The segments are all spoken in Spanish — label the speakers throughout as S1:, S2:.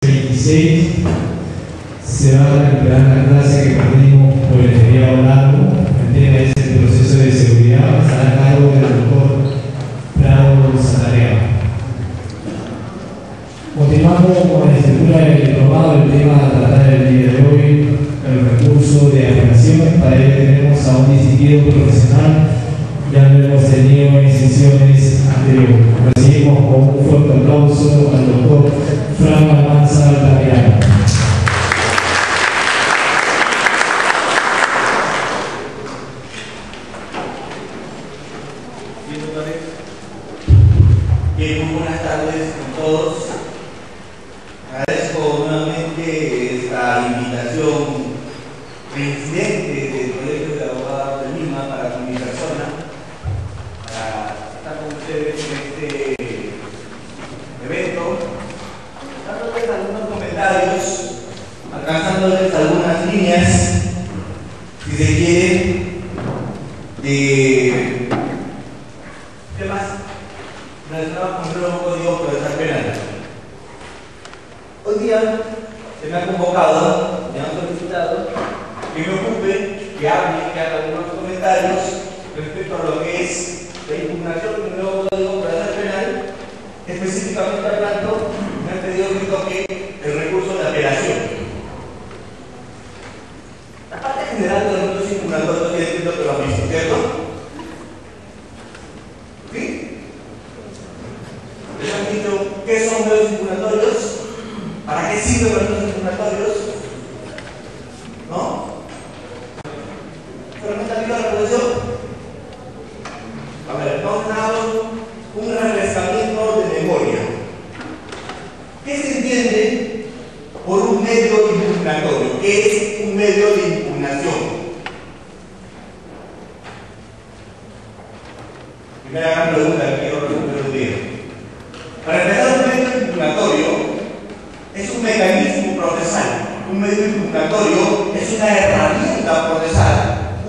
S1: 26 se va a recuperar la clase que perdimos por el feriado largo. ¿Entiendes? El proceso de seguridad estará a cargo del doctor Prado Salarea. Continuamos con la estructura del diplomado. El tema a tratar el día de hoy, el recurso de apelación. Para ello tenemos a un distinguido profesional. Ya lo hemos tenido en sesiones anteriores. Recibimos con un fuerte aplauso al doctor Frank Almanza Altamirano.
S2: Bien, muy buenas tardes a todos. Agradezco nuevamente esta invitación reincidente del Colegio de Abogados de Lima para mi persona, para estar con ustedes en este evento, dándoles algunos comentarios, alcanzándoles algunas líneas, si se quiere, de temas relacionados con el nuevo Código Procesal Penal. Hoy día se me ha convocado, me han solicitado que me ocupe, que hable, que haga algunos comentarios respecto a lo que es la impugnación del nuevo Código Procesal Penal, específicamente hablando, me han pedido que toque el recurso de apelación. La parte general de los delitos impugnatorios ya entiendo que lo han visto, ¿cierto? ¿Sí? Les han dicho qué son medios impugnatorios, para qué sirven los medios impugnatorios, ¿no? ¿Solamente ha habido la revolución? A ver, entonces hagamos un refrescamiento de memoria. ¿Qué se entiende por un medio impugnatorio? ¿Qué es un medio de impugnación? Primera gran pregunta que quiero responder hoy día. Para empezar, un medio impugnatorio es un mecanismo procesal. Un medio impugnatorio es una herramienta procesal,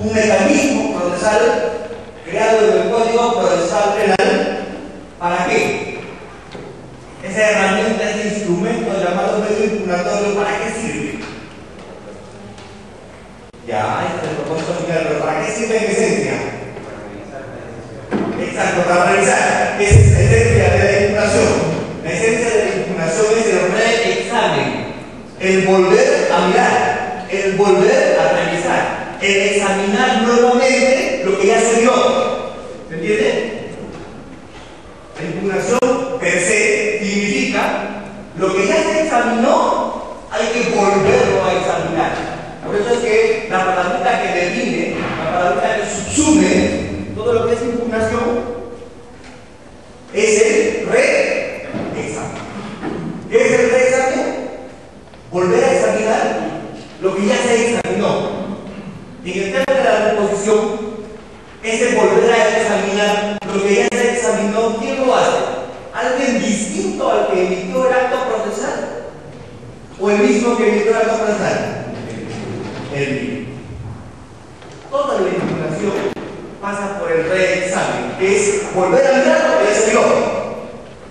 S2: un mecanismo procesal creado en el Código Procesal Penal. ¿Para qué? Esa herramienta, ese instrumento llamado medio impugnatorio, ¿para qué sirve? Ya, este es el propósito final, pero ¿para qué sirve en esencia? Exacto, para revisar. Esa es la esencia de la impugnación. La esencia de la impugnación es el reexamen, el volver a mirar, el volver a revisar, el examinar nuevamente lo que ya se vio. ¿Se entiende? La impugnación per se significa lo que ya se examinó, hay que volverlo a examinar. Por eso es que la palabrita que define, la palabrita que subsume todo lo que es impugnación es el reexamen. ¿Qué es el reexamen? Volver a examinar lo que ya se examinó. En el tema de la reposición, ese volver a examinar lo que ya se examinó, ¿quién lo hace? ¿Alguien distinto al que emitió el acto procesal? ¿O el mismo que emitió el acto procesal? El mismo. Toda la impugnación pasa por el reexamen, que es volver a mirar lo que ya se vio.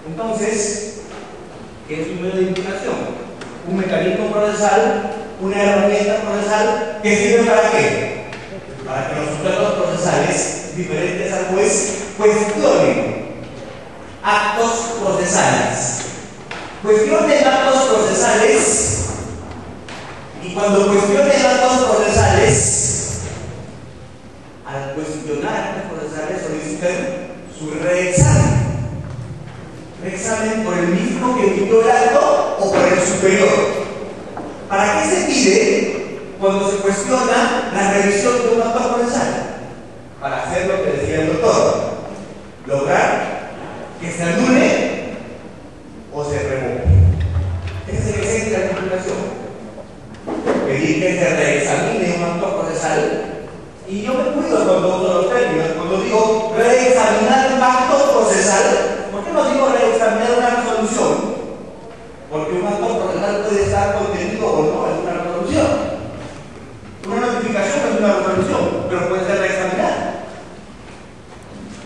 S2: Entonces, ¿qué es un medio de impugnación? Un mecanismo procesal, una herramienta procesal que sirve para qué? Para que los sujetos procesales diferentes al juez cuestionen actos procesales. Cuestionen actos procesales, y cuando cuestionen actos procesales, al cuestionar actos procesales solicitan su reexamen. Reexamen por el mismo que emitió el acto o por el superior. ¿Para qué se pide cuando se cuestiona la revisión de un acto procesal? Para hacer lo que decía el doctor: lograr que se anule o se revoque. Ese es el esencia de la impugnación. Pedir que se reexamine un acto procesal. Y yo me cuido cuando uso los términos. Cuando digo reexaminar un acto procesal, ¿por qué no digo reexaminar una resolución? Porque un acto procesal puede estar contenido o no en una resolución. Una notificación es una resolución, pero puede ser reexaminada.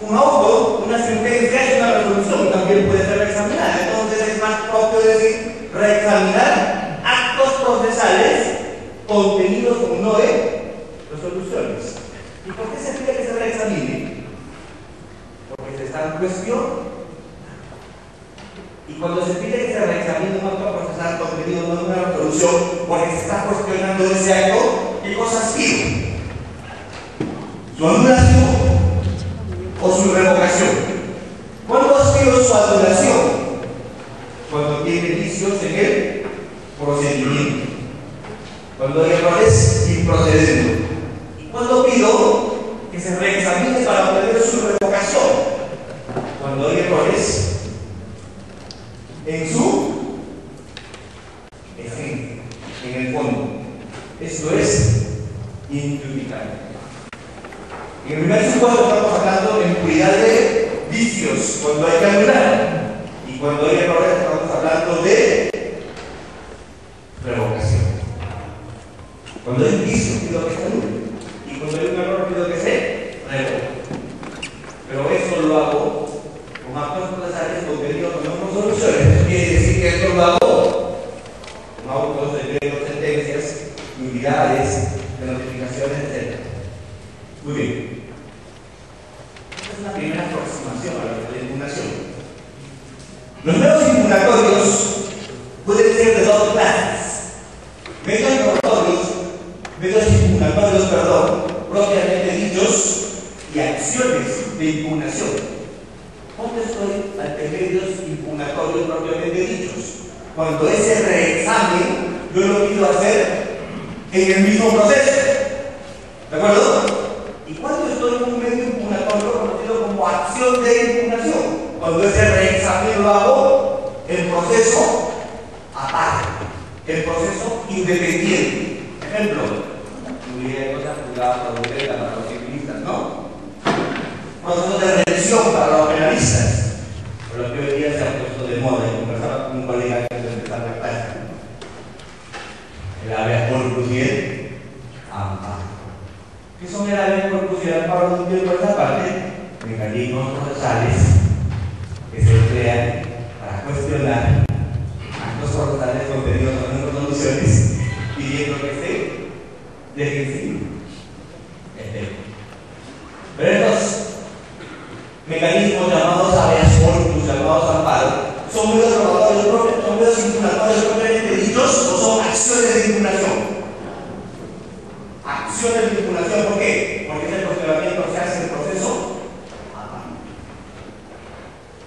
S2: Un auto, una sentencia es una resolución y también puede ser reexaminada. Entonces es más propio decir reexaminar examinar actos procesales contenidos con NOE resoluciones. ¿Y por qué se pide que se reexamine? Porque se está en cuestión. Y cuando se pide que se reexamine un acto procesal contenido en una resolución, porque se está cuestionando ese acto, ¿qué cosas pide? Su anulación o su revocación. ¿Cuándo aspiro su anulación? Cuando tiene vicios en el procedimiento, cuando hay errores improcedentes. ¿Y cuándo pido que se reexamine para obtener su revocación? Cuando hay errores en su esencia, en el fondo. Esto es injustificable. En el primer supuesto estamos hablando de impunidad de vicios, cuando hay que anular. Y cuando hay errores estamos hablando de revocación. Cuando hay vicio pido que se anule. Y cuando hay un error pido que se revoque. Pero eso lo hago con actos procesales contenidos con resoluciones. Eso quiere decir que esto lo hago con autos, decretos, sentencias, unidades, de notificaciones, etc. Muy bien. Esta es una primera aproximación a la impugnación. Los medios impugnatorios pueden ser de dos clases. Medios impugnatorios, propiamente dichos, y acciones de impugnación. ¿Dónde estoy ante medios impugnatorios propiamente dichos? Cuando ese reexamen yo lo quiero hacer en el mismo proceso. ¿De acuerdo? ¿Y cuando estoy en un medio impugnatorio conocido como acción de impugnación? Cuando ese reexamen lo hago en proceso aparte, en proceso independiente. Ejemplo, hay cosas juzgadas para los civilistas, ¿no? Proceso de revisión para los penalistas, por lo que hoy día se ha puesto de moda. Y conversaba con un colega antes de empezar la clase. El habeas corpus y el amparo. ¿Qué son el habeas corpus y el amparo? No entiendo por esa parte. Mecanismos procesales que se emplean para cuestionar actos procesales contenidos en las resoluciones pidiendo que se dejen. Pero estos mecanismos llamados habeas corpus, llamados amparo, son medios impugnatorios propiamente dichos o son acciones de impugnación. Acciones de impugnación, ¿por qué? Porque ese cuestionamiento se hace en el proceso amparo.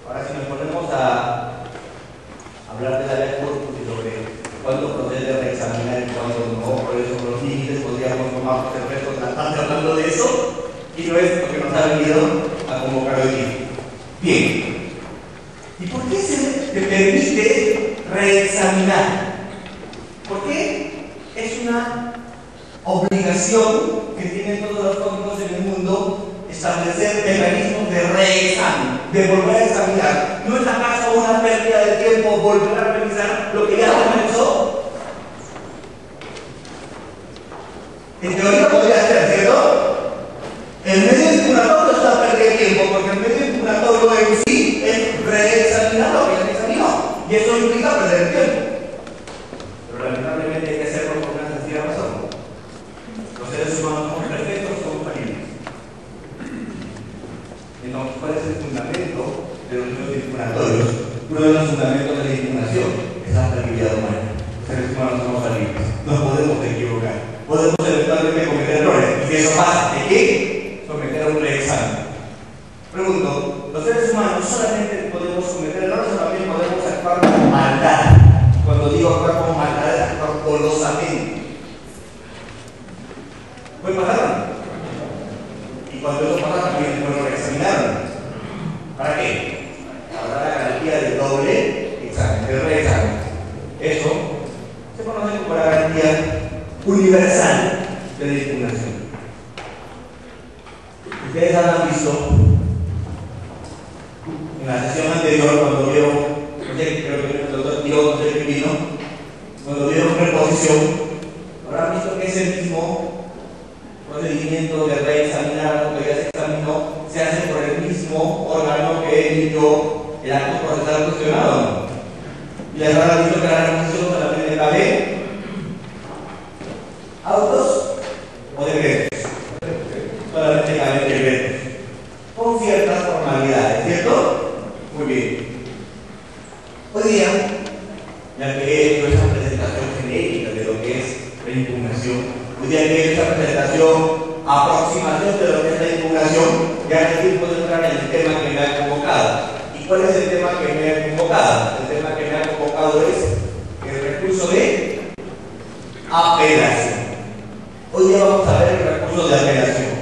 S2: Ahora, si nos ponemos a hablar de habeas corpus y sobre cuándo procede a reexaminar y cuándo no, por eso los límites podríamos tomar el resto de la tarde hablando de eso. Y no es lo que nos ha venido a convocar hoy día. Bien. ¿Y por qué se te permite reexaminar? Porque es una obligación que tienen todos los códigos en el mundo establecer mecanismos de reexamen, de volver a examinar. ¿No es acaso una pérdida de tiempo volver a revisar lo que ya comenzó? En teoría podría ser, ¿cierto? El medio impugnatorio está perdiendo tiempo porque el medio impugnatorio en sí es reexaminar lo que ya examinó. Y eso implica perder tiempo. Pero lamentablemente hay que hacerlo por una sencilla razón. Los seres humanos somos perfectos, somos falibles. Entonces, ¿cuál es el fundamento de los medios impugnatorios? Uno de los fundamentos de la impugnación es la falibilidad humana. Los seres humanos somos falibles. Nos podemos equivocar. Podemos eventualmente cometer errores. Y si eso pasa, ¿de qué? Someter a un reexamen. Pregunto, ¿los seres humanos solamente podemos cometer errores o también podemos actuar con maldad? Cuando digo actuar con maldad, es actuar colosamente. ¿Puede pasar? Y cuando eso pasa, también es bueno reexaminarlo. ¿Para qué? Para dar la garantía del doble examen, del reexamen. Eso se conoce como la garantía universal de la impugnación. Ustedes habrán visto en la sesión anterior, cuando vieron, creo que el doctor Quiroz vino, cuando vieron reposición, habrán visto que ese mismo procedimiento de reexaminar lo que ya se examinó se hace por el mismo órgano que emitió el acto procesal cuestionado. Y habrán visto que la reposición solamente he hecho esa presentación genérica de lo que es la impugnación. Hoy día que he hecho esa presentación, aproximación de lo que es la impugnación, ya aquí puedo entrar en el tema que me ha convocado. ¿Y cuál es el tema que me ha convocado? El tema que me ha convocado es el recurso de apelación. Hoy día vamos a ver el recurso de apelación.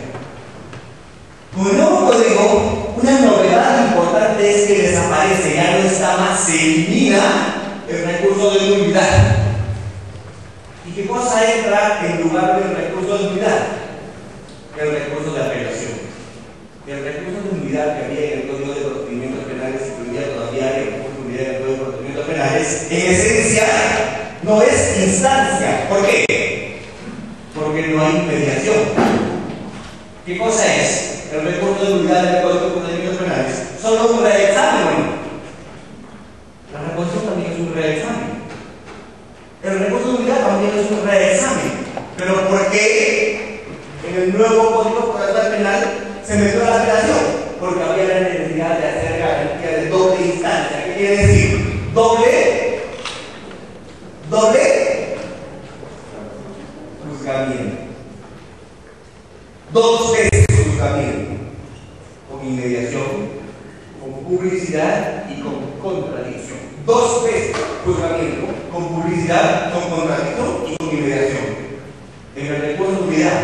S2: Con el nuevo código, una novedad importante es que desaparece, ya no está más, se elimina el recurso de nulidad. ¿Y qué cosa entra en lugar del recurso de nulidad? El recurso de apelación. El recurso de nulidad que había en el Código de Procedimientos Penales y que hoy día todavía hay recurso de nulidad en el Código de Procedimientos Penales, en esencia no es instancia. ¿Por qué? Porque no hay mediación. ¿Qué cosa es? El recurso de nulidad del Código de Procedimientos Penales. Solo un reexamen. La reposición también es un reexamen. El recurso de nulidad también es un reexamen. Pero ¿por qué en el nuevo Código Procesal Penal se metió la apelación? Porque había la necesidad de hacer garantía de doble instancia. ¿Qué quiere decir? Doble juzgamiento. Dos veces juzgamiento. Con inmediación, con publicidad y con contradicción. Dos veces juzgamiento, con publicidad, con contradicción y con inmediación. En el recurso de nulidad.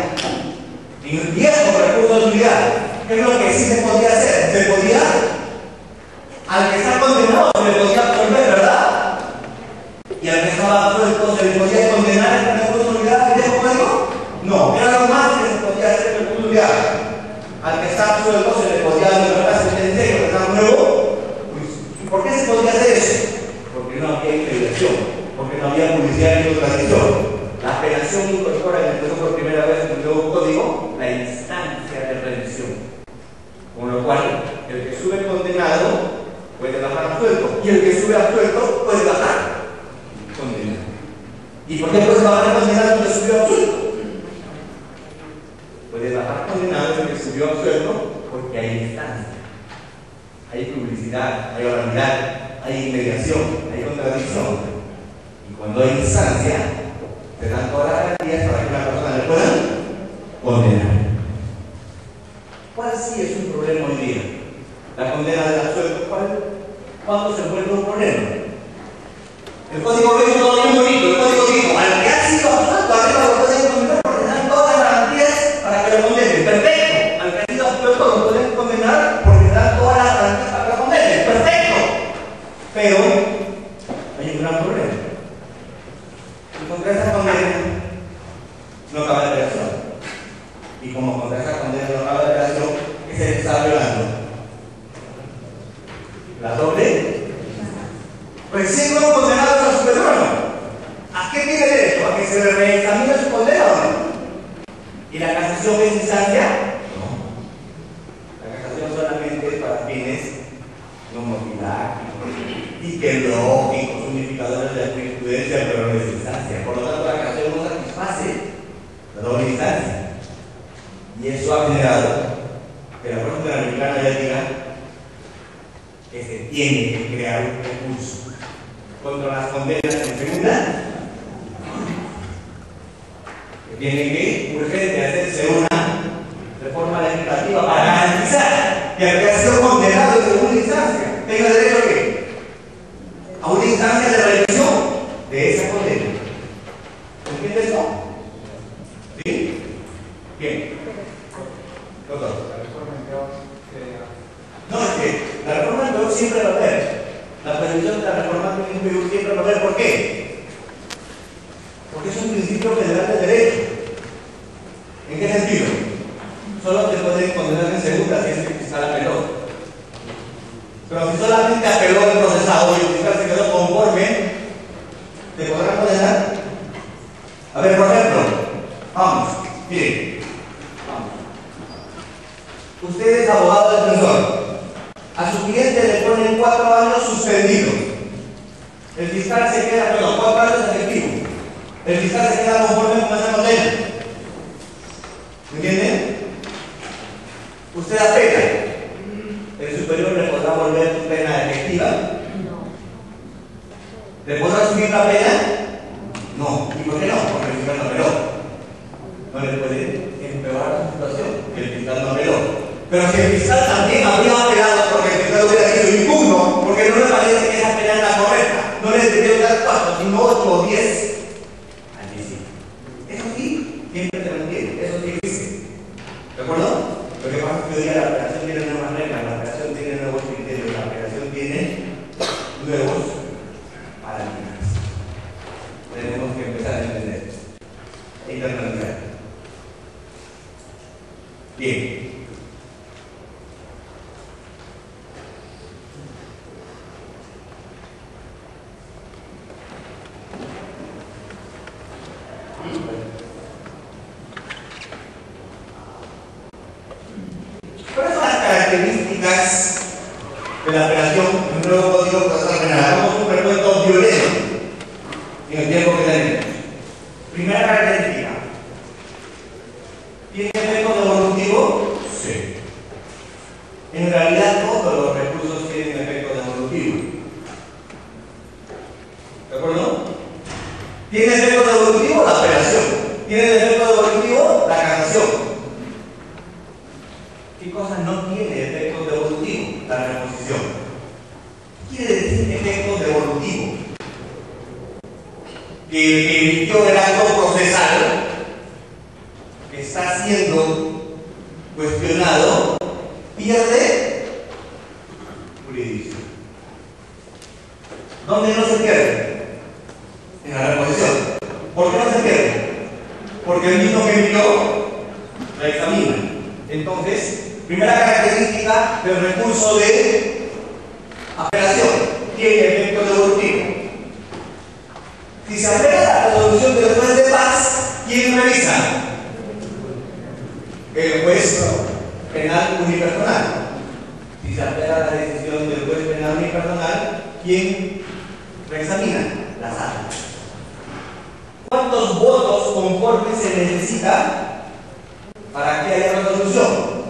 S2: En el viejo recurso de nulidad, ¿qué es lo que sí se podía hacer? Se podía, al que está condenado se le podía absolver, ¿verdad? Y al que estaba absuelto se le podía condenar en el recurso de nulidad del viejo código. No, era lo más que se podía hacer en el recurso de nulidad. Al que está absuelto se le podía dar la sentencia y al que está nuevo. ¿Y por qué se podía hacer eso? Porque no había inmediación, porque no había publicidad ni contradicción. La apelación incorpora en el proceso por primera vez en el nuevo código la instancia de redención. Con lo cual, el que sube condenado puede bajar absuelto y el que sube absuelto puede bajar condenado. ¿Y por qué puede bajar condenado el que subió absuelto? Puede bajar condenado el que subió absuelto porque hay instancia, hay publicidad, hay oralidad, hay inmediación, hay contradicción. Y cuando hay instancia, te dan todas las garantías para que una persona le pueda condenar. ¿Cuál sí es un problema hoy día? La condena del absuelto, ¿cuándo se vuelve un problema? El código lo hizo todo bien bonito. El código dijo: al que ha sido absuelto, arriba lo pueden condenar porque dan todas las garantías para que lo condenen. Perfecto. Al que ha sido absuelto lo pueden condenar porque dan todas las garantías para que lo condenen. Perfecto. Pero hay un gran problema. Y contra esa condena no cabe la apelación. Y como contra esa condena no cabe la apelación, ¿qué se está violando? La doble. Recién no condenado a su superior. ¿A qué tiene derecho? ¿A que se le reexamine su condena o no? ¿Y la casación es instancia? No. La casación solamente es para fines no motivados y que lógicos, unificadores de la jurisprudencia, pero no es instancia. Por lo tanto, la casación no satisface la doble instancia. Y eso ha generado que la Corte Interamericana ya diga que se tiene que crear un recurso contra las condenas en segunda, que tiene que urgente hacerse una reforma legislativa para garantizar que el que ha sido condenado en segunda instancia tenga derecho a qué? A una instancia de revisión de esa condena. ¿Entiendes esto? ¿Sí? Bien. Doctor. No, es que la reforma en Perú siempre va a haber. La previsión de la reforma en Perú siempre va a haber. ¿Por qué? Porque es un principio federal de derecho. ¿En qué sentido? Solo te pueden condenar en segunda si es que el fiscal apeló. Pero si solamente apeló el procesado y el fiscal se quedó conforme, ¿te podrán condenar? A ver, por ejemplo, vamos, miren, vamos. Usted es abogado defensor. A su cliente le ponen 4 años suspendidos. El fiscal se queda, 4 años efectivos. El fiscal se queda conforme con esa condena. ¿Me entienden? Usted apela. El superior le podrá volver su pena efectiva. Le podrá subir aplica pena? No. ¿Y por qué no? Porque el fiscal no apeló. No le puede empeorar la situación, que el fiscal no apeló. Pero si el fiscal también habría apelado porque el fiscal hubiera sido impugno, porque no le parece que esa pena es la correcta, no le debió dar 4, sino 8 o 10, allí sí. Eso sí, siempre te mantiene, eso sí existe. ¿De acuerdo? Lo que pasa es que hoy día la apelación tiene nuevas reglas, la apelación tiene nuevos criterios, la apelación tiene nuevos paradigmas. Tenemos que empezar a entender e internalizar. Bien. ¿Cuáles son las características de la apelación en un nuevo código procesal penal? Hagamos un recuento violento en el tiempo que tenemos. Primera característica. ¿Tiene efecto devolutivo? Sí. En realidad todos los recursos tienen efecto devolutivo. ¿De acuerdo? ¿Tiene efecto devolutivo? La apelación. ¿Tiene efecto devolutivo? La casación. ¿Qué cosa no tiene efecto devolutivo? La reposición. ¿Qué quiere decir efecto devolutivo? Que el que emitió el acto procesal está siendo cuestionado, pierde jurisdicción. ¿Dónde no se pierde? En la reposición. ¿Por qué no se pierde? Porque el mismo que emitió la examina. Entonces, primera característica del recurso de apelación, tiene efecto devolutivo. Si se apela a la resolución del juez de paz, ¿quién revisa? El juez penal unipersonal. Si se apela a la decisión del juez penal unipersonal, ¿quién reexamina? La sala. ¿Cuántos votos conformes se necesita para que haya resolución?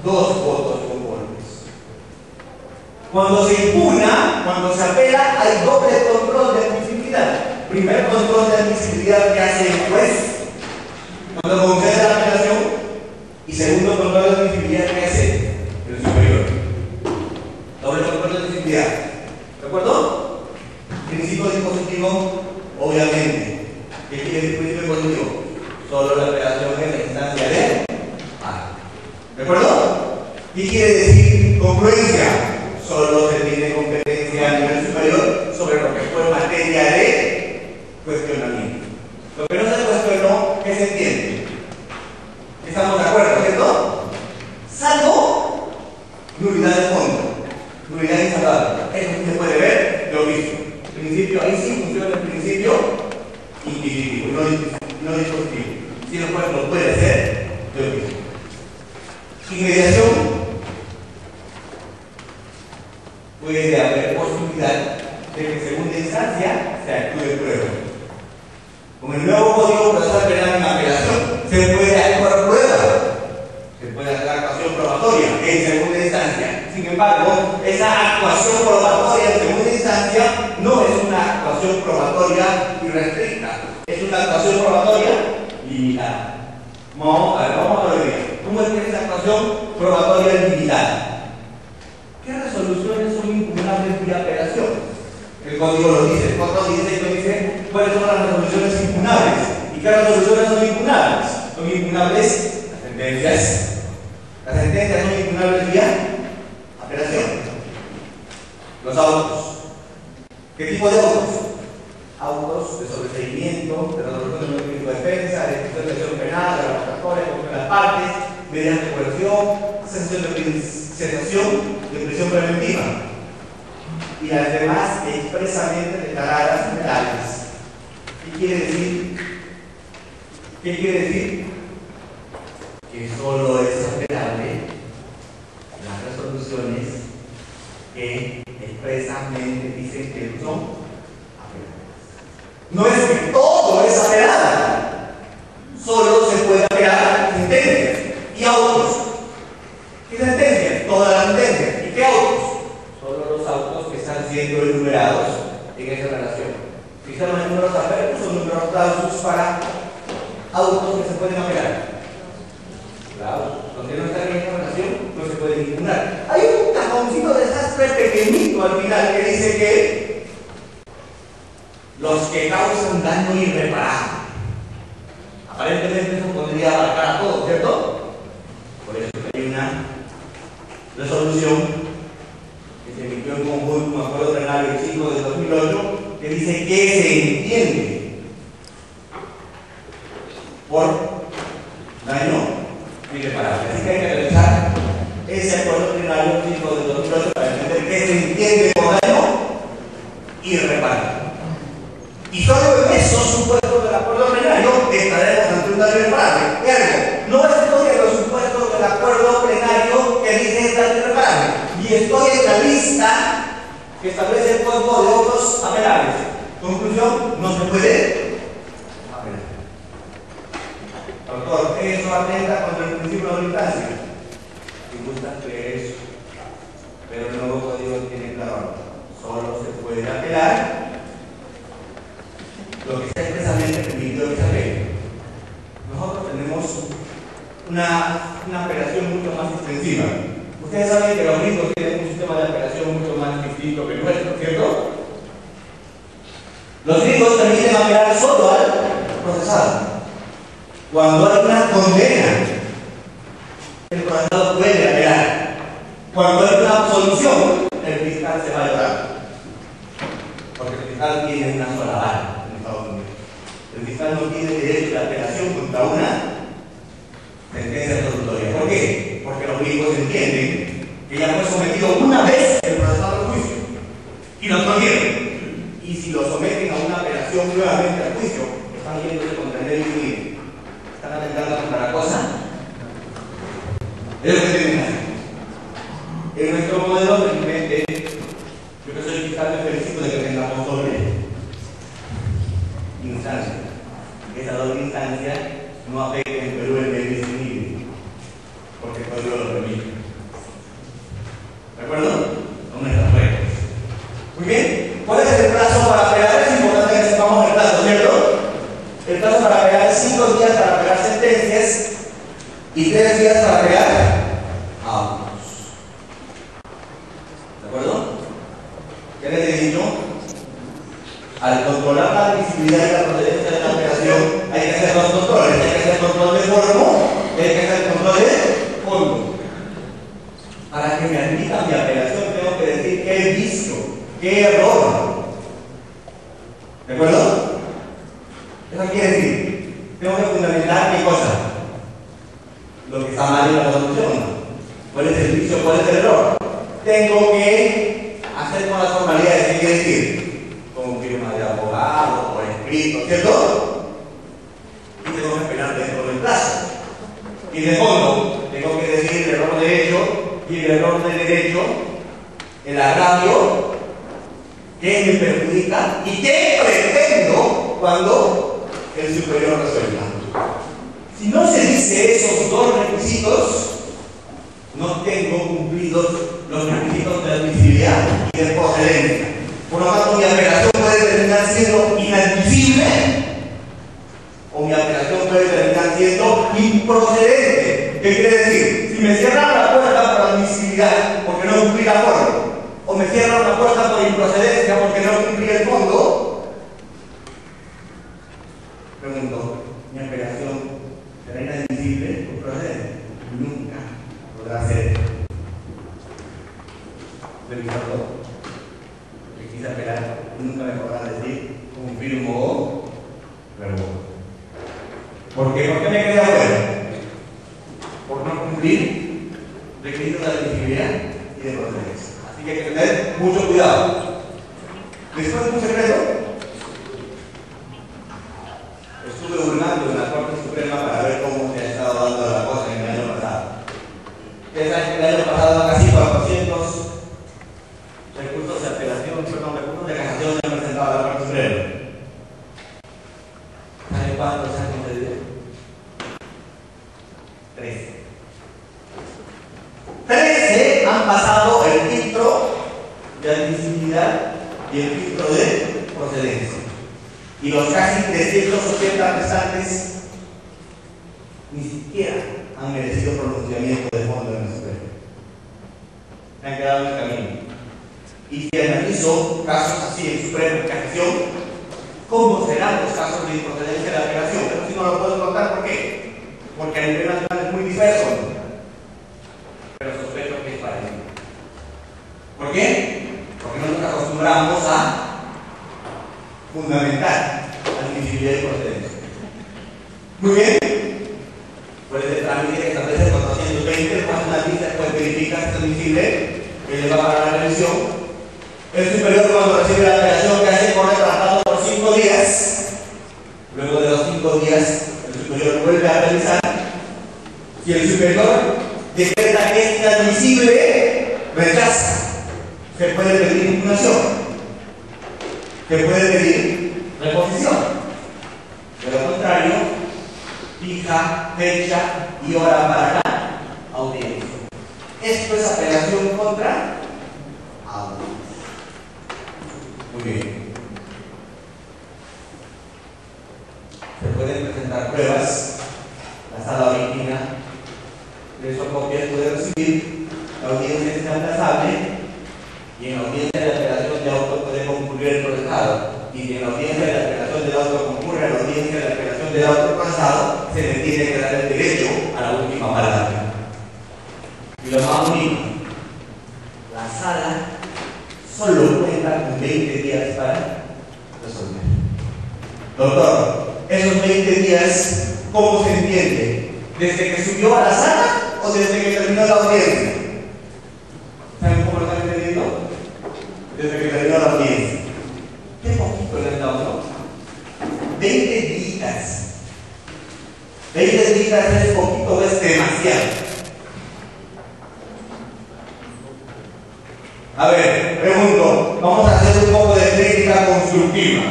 S2: 2 votos conformes. Cuando se impugna, cuando se apela, hay doble control de admisibilidad. Primer control de admisibilidad que hace el juez cuando concede la apelación, y segundo control de admisibilidad que hace el superior. Doble control de admisibilidad. ¿De acuerdo? Principio dispositivo, obviamente. ¿Qué quiere decir principio dispositivo? Solo la apelación es la instancia de ¿de acuerdo? ¿Qué quiere decir congruencia? Solo se tiene competencia a nivel superior sobre lo que fue materia de cuestionamiento. Lo que no se cuestionó, ¿qué se entiende? ¿Estamos de acuerdo, cierto? Salvo nulidad de fondo, nulidad insalvable. Eso sí se puede ver de oficio. Principio, ahí sí funciona el principio inquisitivo, no dispositivo. Si el juez lo puede hacer de oficio. Inmediación, puede haber posibilidad de que en segunda instancia se actúe prueba. Con el nuevo código procesal penal en apelación se puede actuar prueba, se puede hacer actuación probatoria en segunda instancia. Sin embargo, esa actuación probatoria en segunda instancia no es una actuación probatoria irrestricta, es una actuación probatoria limitada. Vamos a ver. ¿Cómo es que esa actuación probatoria limitada? ¿Qué resoluciones son impugnables vía apelación? El código lo dice, el código 16 lo dice cuáles son las resoluciones impugnables. ¿Y qué resoluciones son impugnables? Son impugnables las sentencias. Las sentencias son impugnables vía apelación. Los autos. ¿Qué tipo de autos? Autos de sobreseimiento, de resolución de juicio de defensa, de ejecución de acción penal, de la revocatoria, de las partes, mediante coerción, cesación de prisión preventiva y las demás expresamente declaradas penales. ¿Qué quiere decir? ¿Qué quiere decir? Que solo es apelable las resoluciones que expresamente dicen que son apelables. No es que todo es apelable, solo se puede apelar sentencias y autos. ¿Qué sentencias? Todas las sentencias. ¿Y qué autos? Solo los autos que están siendo enumerados en esa relación. Si solo saber que son números clausus para autos que se pueden apelar. Claro, donde no está en esta relación no se puede impugnar. Hay un cajoncito de desastre pequeñito al final que dice que los que causan daño irreparable. Aparentemente eso podría abarcar a todos, ¿cierto? Por eso hay una resolución que se emitió en conjunto con el Acuerdo Plenario 5 de 2008 que dice que se entiende por daño irreparable. Así que hay que revisar ese Acuerdo Plenario 5 de 2008 para entender que se entiende por daño irreparable. Y solo en esos supuestos del Acuerdo Plenario estaremos ante un daño irreparable. Ergo, no estoy en los supuestos del Acuerdo Plenario que dice daño irreparable, y estoy en la lista que establece el Código de Autos Apelables. Conclusión, no se puede apelar. Doctor, eso atenta contra el principio de la instancia. Si gusta creer eso, pero el nuevo código tiene claro, solo se puede apelar lo que está expresamente permitido en esa ley. Nosotros tenemos una apelación mucho más extensiva. Ustedes saben que los gringos tienen un sistema de apelación mucho más distinto que el nuestro, ¿cierto? Los gringos permiten apelar solo al procesado. Cuando hay una condena, el procesado puede apelar. Cuando hay una absolución, el fiscal se va a llorar. Porque el fiscal tiene una sola bala. El fiscal no tiene derecho de apelación contra una sentencia absolutoria. ¿Por qué? Porque los gringos entienden que ya fue sometido una vez el procesado al juicio y lo prohibieron. Y si lo someten a una apelación nuevamente al juicio, están yéndose contra el derecho libre. Están atentando contra la cosa. Es lo que tienen que hacer. En nuestro modelo, felizmente, yo que soy fiscal, me felicito de que tengamos doble instancia. Esa doble instancia no afecta en Perú el derecho libre, porque el código lo permite. ¿De acuerdo? Son nuestras reglas. Muy bien. ¿Cuál es el plazo para apelar? Es importante que sepamos el plazo, ¿cierto? El plazo para apelar es 5 días para apelar sentencias y 3 días para apelar autos. ¿De acuerdo? ¿Qué les he dicho? Al controlar la admisibilidad y la procedencia de la apelación, hay que hacer dos controles. Hay que hacer control de forma y hay que hacer control de fondo. Para que me admitan mi apelación, tengo que decir qué vicio, qué error. ¿De acuerdo? ¿Eso quiere decir? Tengo que fundamentar qué cosa. Lo que está mal en la resolución. ¿Cuál es el vicio? ¿Cuál es el error? Tengo que hacer con las formalidades. ¿Qué quiere decir? Con firma de abogado, por escrito, ¿cierto? Y tengo que apelar dentro del plazo. Y de fondo, tengo que decir el error de hecho y el error de derecho, el agravio, qué me perjudica y qué pretendo cuando el superior resuelva. Si no se dice esos dos requisitos, no tengo cumplidos los requisitos de admisibilidad y de procedencia. Por lo tanto, mi apelación puede terminar siendo inadmisible o mi apelación puede terminar siendo improcedente. ¿Qué quiere decir? Si me cierran la puerta por admisibilidad porque no cumplí la forma, o me cierran la puerta por improcedencia porque no cumplí el fondo, pregunto, ¿mi apelación será inadmisible o procedente? Nunca podrá ser. Revisarlo. Quise apelar, nunca me podrán decir confirmo o revoco. ¿Por qué? ¿Por qué me quedé afuera? Por no cumplir requisitos de admisibilidad y de procedencia. Así que hay que tener mucho cuidado. Después de un secreto, estuve hurgando en la Corte Suprema para ver cómo se ha estado dando la cosa en el año pasado. Ustedes saben que el año pasado casi 400 recursos de apelación, recursos de casación se han presentado a la Corte Suprema. ¿Saben cuántos se han concedido? 13. 13 han pasado el filtro de admisibilidad y el filtro de procedencia. Y los casi 380 restantes ni siquiera han merecido pronunciamiento de fondo en la Suprema. Se han quedado en el camino. Y si analizo casos así en Suprema y Casación, ¿cómo serán los casos de improcedencia de la apelación? Pero si no lo puedo contar, ¿por qué? Porque a nivel nacional es muy diverso. Pero sospecho que es parecido. ¿Por qué? Porque no nos acostumbramos a fundamental admisibilidad y procedencia. Muy bien. Por ese trámite que establece el 420, el cual analiza, después verifica si es admisible, que le va a pagar la revisión. El superior, cuando recibe la apelación, que hace corre tratado por 5 días. Luego de los 5 días, el superior vuelve a revisar. Si el superior decreta que es inadmisible, rechaza. Se puede pedir impugnación. Se puede pedir reposición. De lo contrario, fija fecha y hora para la audiencia. Esto es apelación contra audiencia. Muy bien. Se pueden presentar pruebas. La sala origina de esas copias puede recibir. La audiencia es aplazable. Y en la audiencia de apelación de auto puede concurrir el procesado. Y si en la audiencia de la apelación del auto concurre a la audiencia de la apelación del auto procesado, se le tiene que dar el derecho a la última palabra. Y lo más bonito, la sala solo cuenta con 20 días para resolver. Doctor, esos 20 días, ¿cómo se entiende? ¿Desde que subió a la sala o desde que terminó la audiencia? ¿Saben cómo lo están entendiendo? Desde que terminó la audiencia. Qué poquito le han dado, ¿no? 20 días. 20 días es poquito, es demasiado. A ver, pregunto, vamos a hacer un poco de crítica constructiva.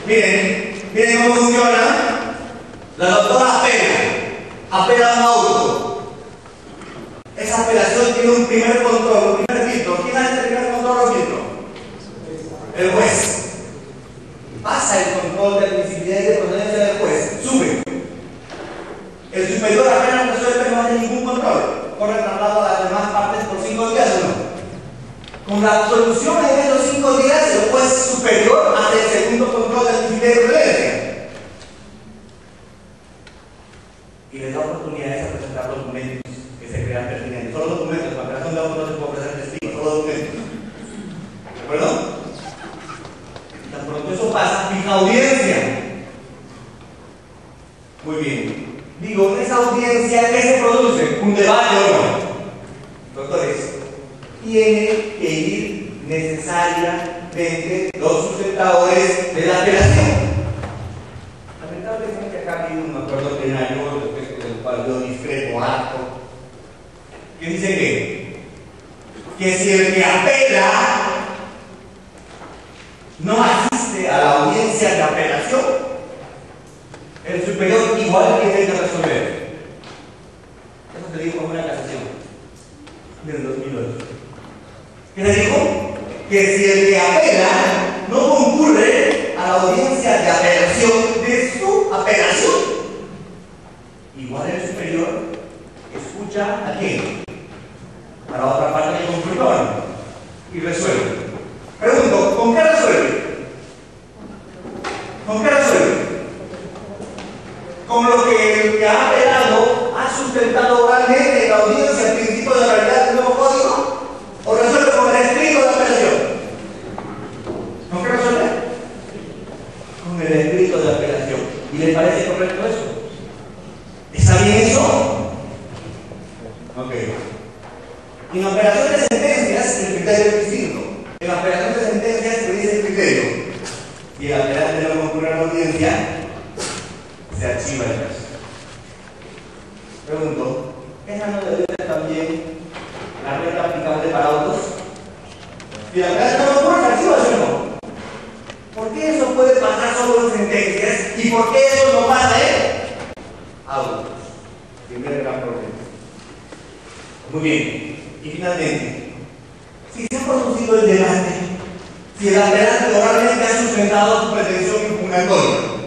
S2: Miren cómo funciona. La doctora apela a un auto. Esa apelación tiene un primer control, un primer filtro. ¿Quién hace el primer control o filtro? El juez. Pasa el control de admisibilidad y de procedencia del juez. Sube. El superior apenas resuelve, no hace ningún control. Corre traslado a las demás partes por 5 días o no. Con la absolución en esos 5 días, el juez superior hace el segundo control de admisibilidad y procedencia. Y les da oportunidades a presentar documentos que se crean pertinentes. Solo documentos, para operación de auto no se puede presentar testigos, solo documentos. ¿De acuerdo? Tan pronto eso pasa, fija audiencia. Muy bien. Digo, en esa audiencia, ¿qué se produce? ¿Un debate o no? Doctores, tiene que ir necesariamente los sustentadores de la apelación. Lamentablemente acá ha habido un acuerdo plenario respecto del cual yo discrepo harto, que dice que si el que apela no asiste a la audiencia de apelación, el superior igual tiene que resolver. Eso se dijo en una casación del 2008. ¿Qué se dijo? Que si el que apela no concurre a la audiencia de apelación de su apelación, igual el superior escucha a quién, a la otra parte del conclusión y resuelve. Pregunto, ¿con qué resuelve? ¿Con qué resuelve? Con lo que el que ha apelado ha sustentado oralmente en la audiencia el principio de la realidad del nuevo código, o resuelve con el escrito de apelación. ¿Con qué resuelve? Con el escrito de apelación. ¿Y le parece correcto eso? ¿Está bien eso? Ok. En operación de sentencias el criterio es distinto. En operación de sentencias se dice el criterio. Y el apelante no concurre a la audiencia, se archiva el caso. Pregunto, ¿esa no debe ser también la regla aplicable para autos? Si la apelante no concurre, se archiva, ¿sí o no? ¿Por qué eso puede pasar solo en sentencias y por qué eso no pasa en autos? Primer gran problema. Muy bien. Y finalmente, si se ha producido el debate, si el apelante oralmente ha sustentado su pretensión un alcohólico.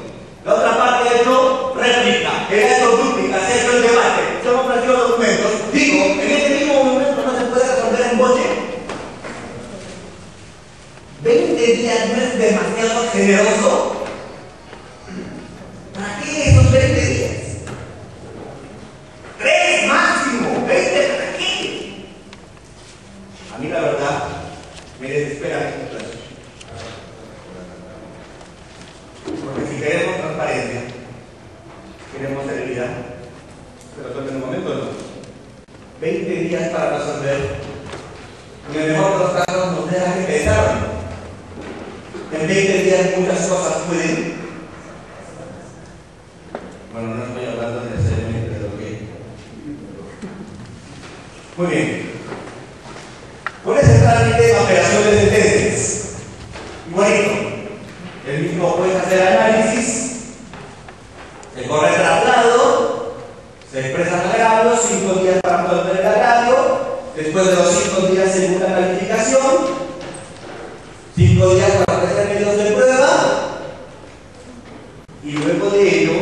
S2: La otra parte ha hecho réplica, él ha hecho dúplica, se ha hecho el debate, se han ofrecido documentos. Digo, en este mismo momento no se puede resolver en boche. 20 días no es demasiado generoso. ¿Para qué esos 20 días? 3 máximo, 20 ¿para qué? A mí la verdad me desespera este plazo. Porque si queremos transparencia, queremos celeridad, se resuelve en un momento, ¿no? 20 días para resolver. En el mejor de los casos nos deja que pensar. En 20 días muchas cosas pueden. Bueno, no estoy hablando necesariamente de lo que. Muy bien. ¿Cuál es el trámite de operación de sentencias? Igualito. El mismo juez hace el análisis, se corre el traslado, se expresan agravios, 5 días para resolver el agravio, después de los 5 días segunda calificación, 5 días para ofrecer medios de prueba, y luego de ello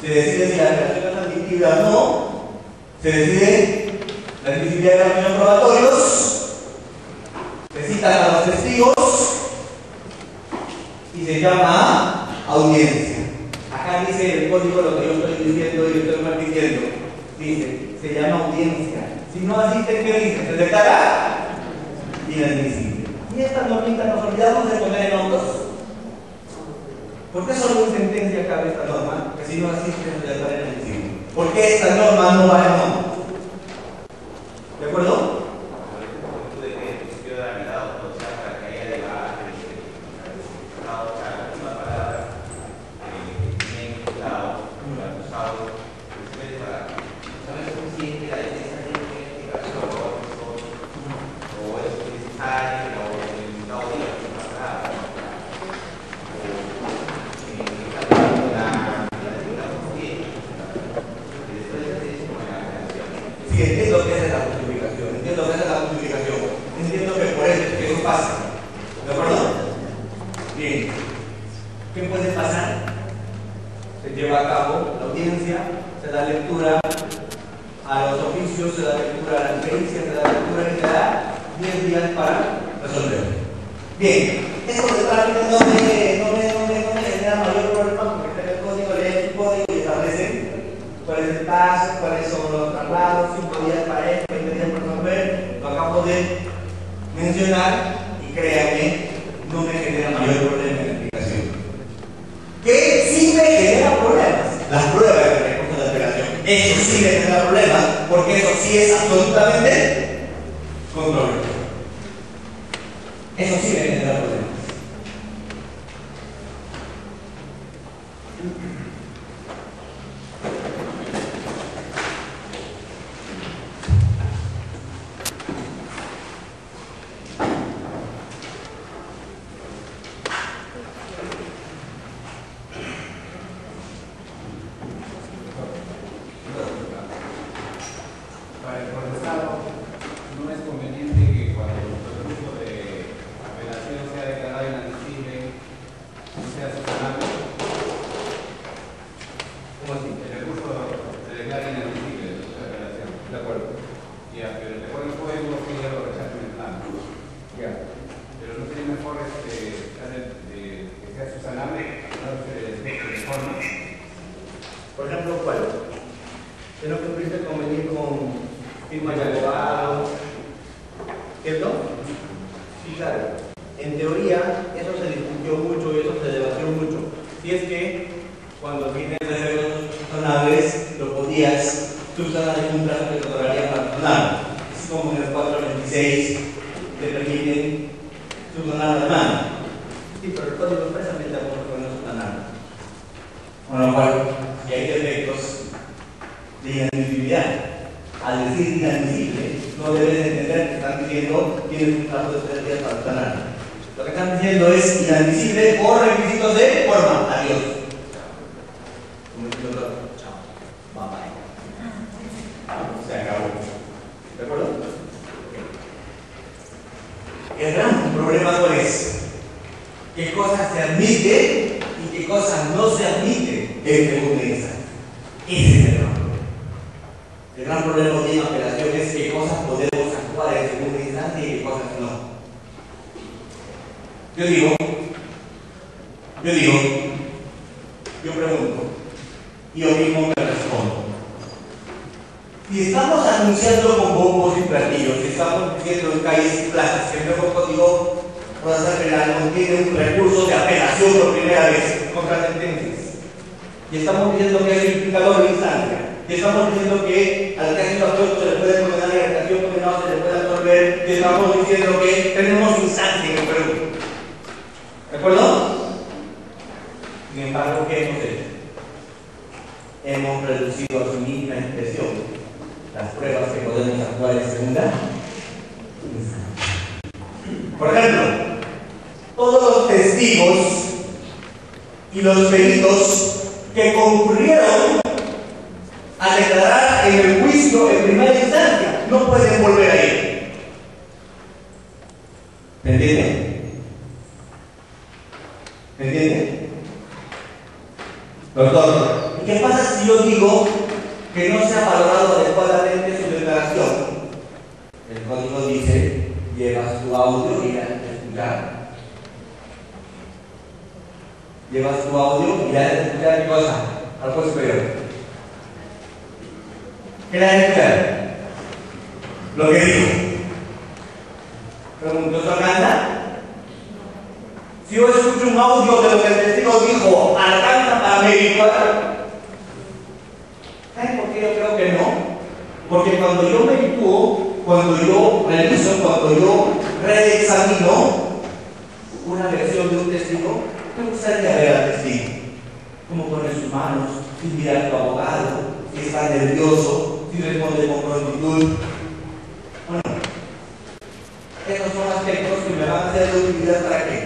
S2: se decide si la apelación es admisible o no, se decide la admisibilidad de los medios probatorios, se citan a los testigos y se llama a audiencia. Acá dice el código lo que yo estoy diciendo y estoy mal diciendo. Dice, se llama audiencia. Si no asiste, ¿qué dice? Se declara inadmisible. Y esta normita nos olvidamos de poner en autos. ¿Por qué solo en sentencia cabe esta norma? Que si no asiste, se declara inadmisible. ¿Por qué esta norma no va en autos? ¿De acuerdo? Sí, entiendo que esa es la justificación, entiendo que por eso pasa, ¿de acuerdo? Bien, ¿qué puede pasar? Se lleva a cabo la audiencia, se da lectura a los oficios, se da lectura a la inferencia, se da lectura y se da 10 días para resolver. Bien, eso de trámite no me genera mayor problema porque está en el código, lee el código y establece cuál es el paso, cuáles son los traslados, 5 días para esto, 20 días para resolver. Lo acabo de mencionar y créanme, no me genera mayor problema en la explicación. ¿Qué sí me genera problemas? Las pruebas de recurso de apelación. Eso sí me genera problemas porque eso sí es absolutamente controlable. Eso sí me genera problemas.
S3: Para el procesado, no es conveniente que cuando el recurso de apelación sea declarado inadmisible, no sea subsanable.
S2: ¿Cómo así?
S3: El recurso se declara inadmisible de apelación.
S2: De acuerdo.
S3: Ya, pero de acuerdo al código que ya lo rechazan en plan.
S2: Ya.
S3: Pero no sería mejor que sea subsanable, no se de forma.
S2: Por ejemplo, ¿cuál? ¿Es lo que pudiste convenir con firma de abogado? ¿Cierto? Sí, claro. En teoría, eso se discutió mucho y eso se debatió mucho. Si es que cuando tienes reservas subsanables, lo podías subsanar en un plazo que te otorgaría para subsanar. Es como en el 426 te permiten subsanar la mano. Sí, pero el código expresamente aborda con no subsanar. Con lo cual, si hay defectos de inadmisibilidad, al decir inadmisible, no debes entender que están diciendo tienes un plazo de 3 días para subsanar. Lo que están diciendo es inadmisible por requisitos de forma. Adiós. Como dice el otro, chao. Bye bye. Se acabó. ¿De acuerdo? El gran problema cuál es. qué cosas se admiten y qué cosas no se admiten en segunda instancia. Ese es el gran problema. El gran problema de la apelación es qué cosas podemos actuar en segunda instancia y qué cosas no. Yo pregunto, y yo mismo me respondo. Si estamos anunciando con bombos y platillos, si estamos diciendo en calles y plazas que el nuevo código procesal penal contiene un recurso de apelación por primera vez contra sentencias, y estamos diciendo que hay un implicador de instancia, y estamos diciendo que al que ha sido absuelto se le puede condenar y al que ha sido condenado se le puede absolver, y estamos diciendo que tenemos instancia en el Perú. ¿De acuerdo? Sin embargo, ¿qué hemos hecho? Hemos reducido a su mínima expresión las pruebas que podemos actuar en segunda instancia. Por ejemplo, todos los testigos y los peritos que concurrieron a declarar en el juicio en primera instancia no pueden volver a ir. ¿Me entienden? ¿Me entienden? Doctor, ¿qué pasa si yo digo que no se ha valorado adecuadamente su declaración? El código dice, llevas tu audio y la escuchar. Llevas tu audio y la escuchar, ¿qué cosa? Al juez superior. ¿Qué la escuchar? Lo que dijo. Pregunto, ¿eso alcanza? Si yo escucho un audio de lo que el testigo dijo, ¿alcanza para averiguar? ¿Saben por qué yo creo que no? Porque cuando yo averiguo, cuando yo reviso, cuando yo reexamino una versión de un testigo, me gustaría ver al testigo. Cómo pone sus manos, si mira a tu abogado, si está nervioso, si responde con prontitud. Bueno, esos son aspectos que me van a ser de utilidad para qué?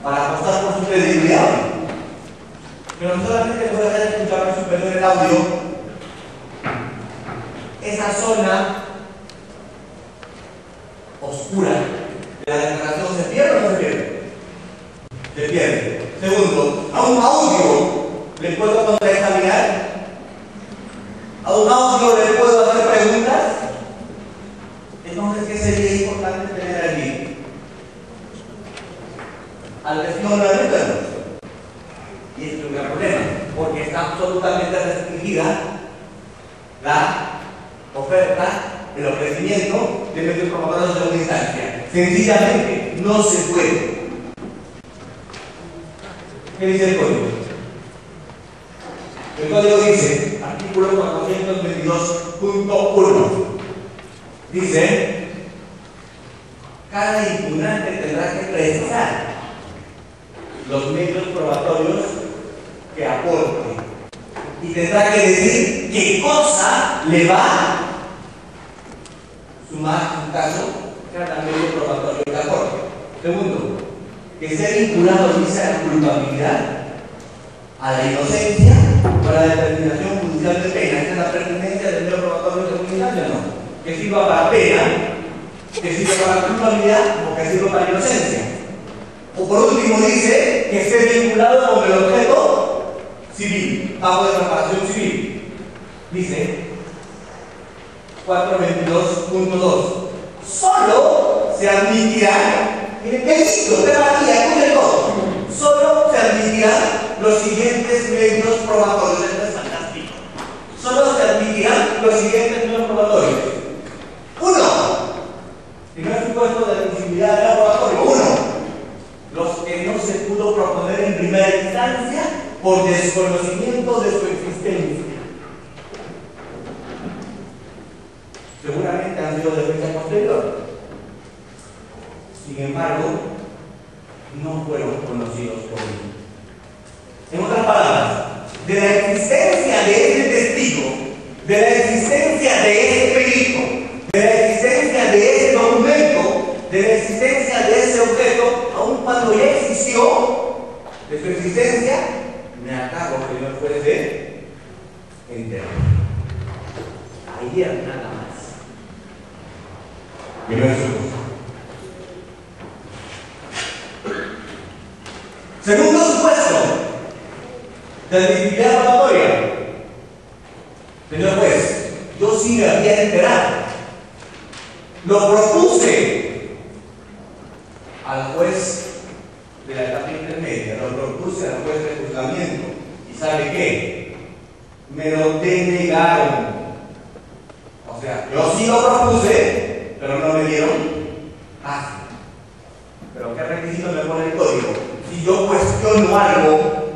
S2: Para apostar por su credibilidad. Pero no solamente puede hacer escuchar a superior el audio, esa zona oscura de la declaración se pierde o no se pierde. Se pierde. Segundo, a un audio le puedo contraexaminar, a un audio le puedo hacer preguntas. Entonces, ¿qué sería importante tener allí? Al testigo no le metan. Y este es un gran problema, porque está absolutamente restringida la oferta, el ofrecimiento de medios promotoras de segunda instancia. Sencillamente no se puede. ¿Qué dice el código? El código dice, artículo 422.1, dice, cada impugnante tendrá que precisar los medios probatorios que aporte y tendrá que decir qué cosa le va a sumar un caso cada medio probatorio que aporte. Segundo, que sea vinculado dice a la culpabilidad, a la inocencia o a la determinación judicial de pena. Esa es la pertinencia del medio probatorio de segunda instancia, ¿no? Que sirva para pena, que sirva para culpabilidad o que sirva para inocencia. O por último dice que esté vinculado con el objeto civil, pago de reparación civil. Dice 422.2. Solo se admitirán, miren qué listo, tema aquí, escuchen todo. Solo se admitirán los siguientes medios probatorios. Esto es fantástico. Solo se admitirán los siguientes medios probatorios. Uno, primer supuesto de admisibilidad del probatorio. Uno, los que no se pudo proponer en primera instancia por desconocimiento de su existencia. Seguramente han sido de fecha posterior. Sin embargo, no fueron conocidos por mí. En otras palabras, de la existencia de ese testigo, de la existencia de ese perito, de la existencia de ese documento, de la existencia de ese objeto, aun cuando ya existió, de su existencia, me acabo que no fuese entero. Ayer nada más. Primer supuesto. Segundo supuesto de admisibilidad probatoria. Señor juez, yo sí me había enterado. Lo propuse al juez de la etapa intermedia, lo propuse al juez de juzgamiento. ¿Y sabe qué? Me lo denegaron. O sea, yo sí lo propuse, pero no me dieron caso. Pero ¿qué requisito me pone el código? Si yo cuestiono algo,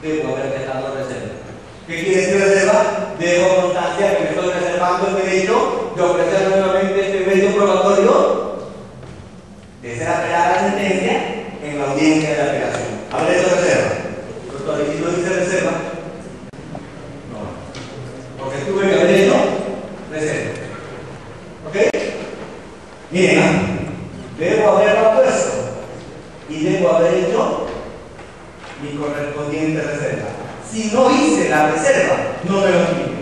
S2: debo haber dejado reserva. ¿Qué quiere decir reserva? Dejo constancia que me estoy reservando el derecho de ofrecer nuevamente este medio probatorio de ser apelada la sentencia en la audiencia de apelación. ¿Habré de reserva? Doctor, ¿y si no dice reserva? No. Porque tuve que haber hecho reserva. ¿Ok? Miren, debo haberlo puesto y debo haber hecho mi correspondiente reserva. Si no hice la reserva, no me lo piden.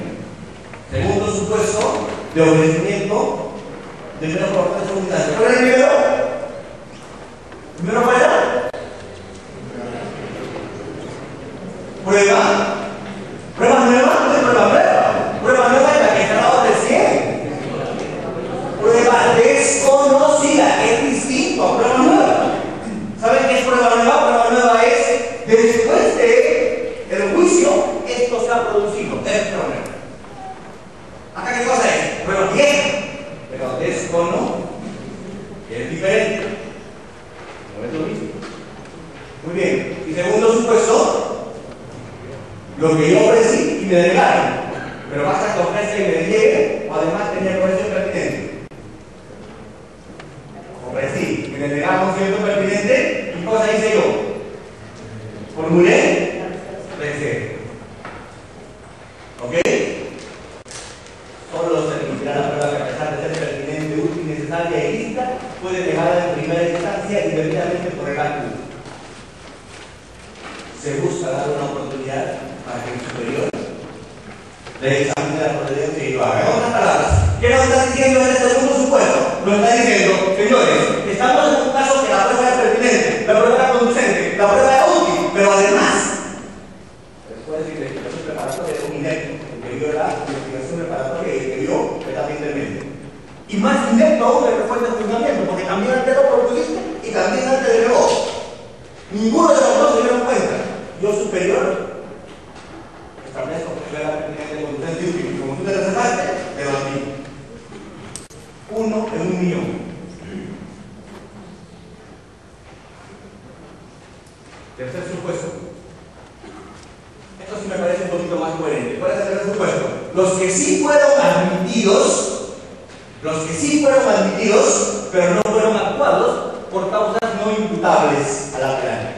S2: Segundo supuesto de ofrecimiento de menos por tres unidades. ¿Cuál es el primero? ¿Primero cuál era? Prueba. ¿Prueba nueva? No es prueba nueva. Prueba nueva es la que está dado recién. Prueba desconocida, es distinto a prueba nueva. ¿Saben qué es prueba nueva? Prueba nueva es después de el juicio, esto se ha producido. Es problema. ¿Acá qué cosa es? Prueba vieja, pero desconocida. Es diferente. No es lo mismo. Muy bien. Y segundo supuesto, lo que yo ofrecí y me denegaron. Pero basta que ofrezca y me niegue, o además tenía corrección pertinente. Ofrecí, me denegaron cierto pertinente, ¿y cosa hice yo? Formulé reserva. ¿Ok? Solo se permitirá la prueba que, a pesar de ser pertinente, útil, necesaria y lícita, puede dejada en primera instancia indebidamente por el acto. Se busca dar una oportunidad para que el superior le examine la procedencia y lo haga. En otras palabras, ¿qué nos está diciendo en este segundo supuesto? Nos está diciendo, señores, estamos en un caso que la prueba era pertinente, la prueba era conducente, la prueba era útil, pero además, después de la investigación preparatoria de un inepto, que vio la investigación preparatoria y que vio etapa intermedia. Y más inepto aún de que fue el juzgamiento, porque también antes lo propusiste y también antes de luego. Ninguno de los dos se dieron cuenta. Yo superior establezco que fue la pertinente conducente y útil. Como tú te reservaste, te lo admito. 1 en 1.000.000. Tercer supuesto. Esto sí me parece un poquito más coherente. ¿Cuál es el tercer supuesto? Los que sí fueron admitidos, pero no fueron actuados por causas no imputables a la pena.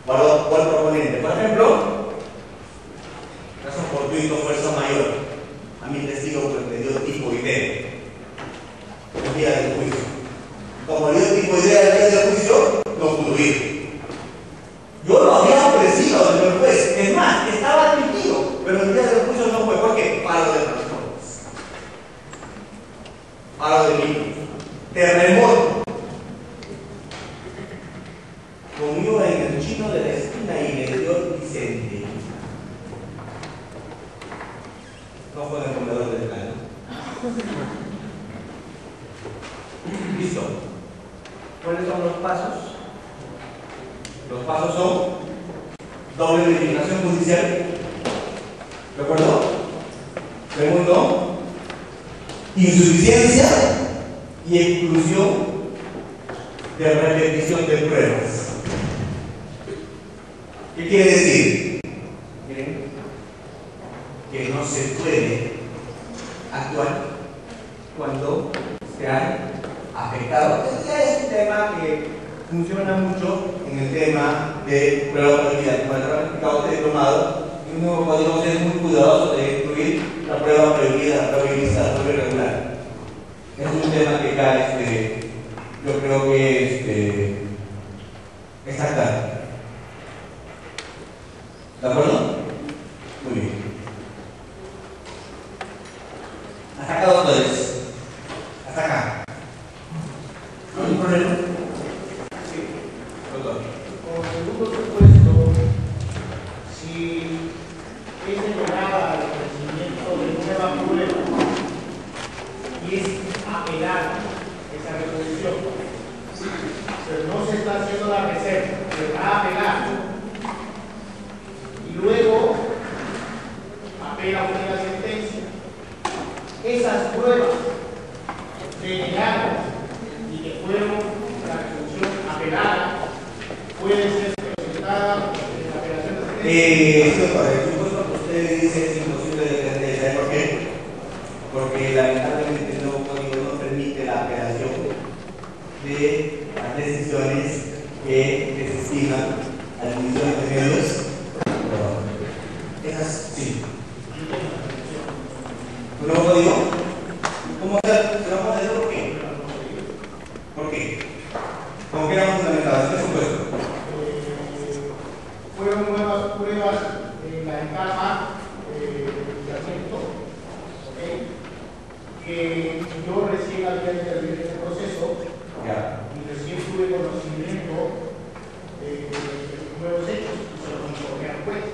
S2: O al proponente. Por ejemplo, caso fortuito, fuerza mayor. A mi testigo pues, me dio tipo idea el día del juicio. Como dio tipo idea el día del juicio, no pudo ir. Yo lo había ofrecido al señor juez. Es más, estaba admitido, pero el día del juicio no fue. ¿Por qué? Paro de transportes. Paro de niños. Terremoto. Comió en el chino de la esquina y le dio el Vicente. No fue en el comedor del plano. Listo. ¿Cuáles son los pasos? Los pasos son doble verificación judicial. ¿De acuerdo? Segundo, insuficiencia y exclusión de repetición de pruebas. ¿Qué quiere decir? Miren, que no se puede actuar cuando se han afectado. Este ya es un tema que funciona mucho en el tema de prueba prohibida. Como el certificado de diplomado, uno podemos ser muy cuidadoso de incluir la prueba prohibida, la prueba ilícita, la prueba irregular. Es un tema que acá yo creo que está claro. ¿De acuerdo? Muy bien. ¿Hasta acá doctores? ¿Hasta acá? ¿No hay problema? Sí. Doctor.
S4: Como segundo supuesto, si es denegada el ofrecimiento de nueva prueba y es apelada esa resolución, pero no se está haciendo la reserva, se está apelando y luego apela usted la sentencia, esas pruebas denegadas y que fueron la resolución apelada pueden ser presentadas en la apelación de sentencia.
S2: Esto para el supuesto que usted dice es imposible de defender. ¿Sabe por qué? Porque lamentablemente el nuevo código no permite la apelación de las decisiones que desestiman a las divisiones de medios. Esas sí. ¿Un nuevo código? ¿Cómo se lo vamos a decir por qué? ¿Por qué? ¿Cómo que eran fundamentadas? ¿Qué supuesto?
S4: Fueron nuevas pruebas en la etapa de juzgamiento, que yo recién había intervenido en este proceso y recién tuve conocimiento de nuevos hechos y se los informé al juez.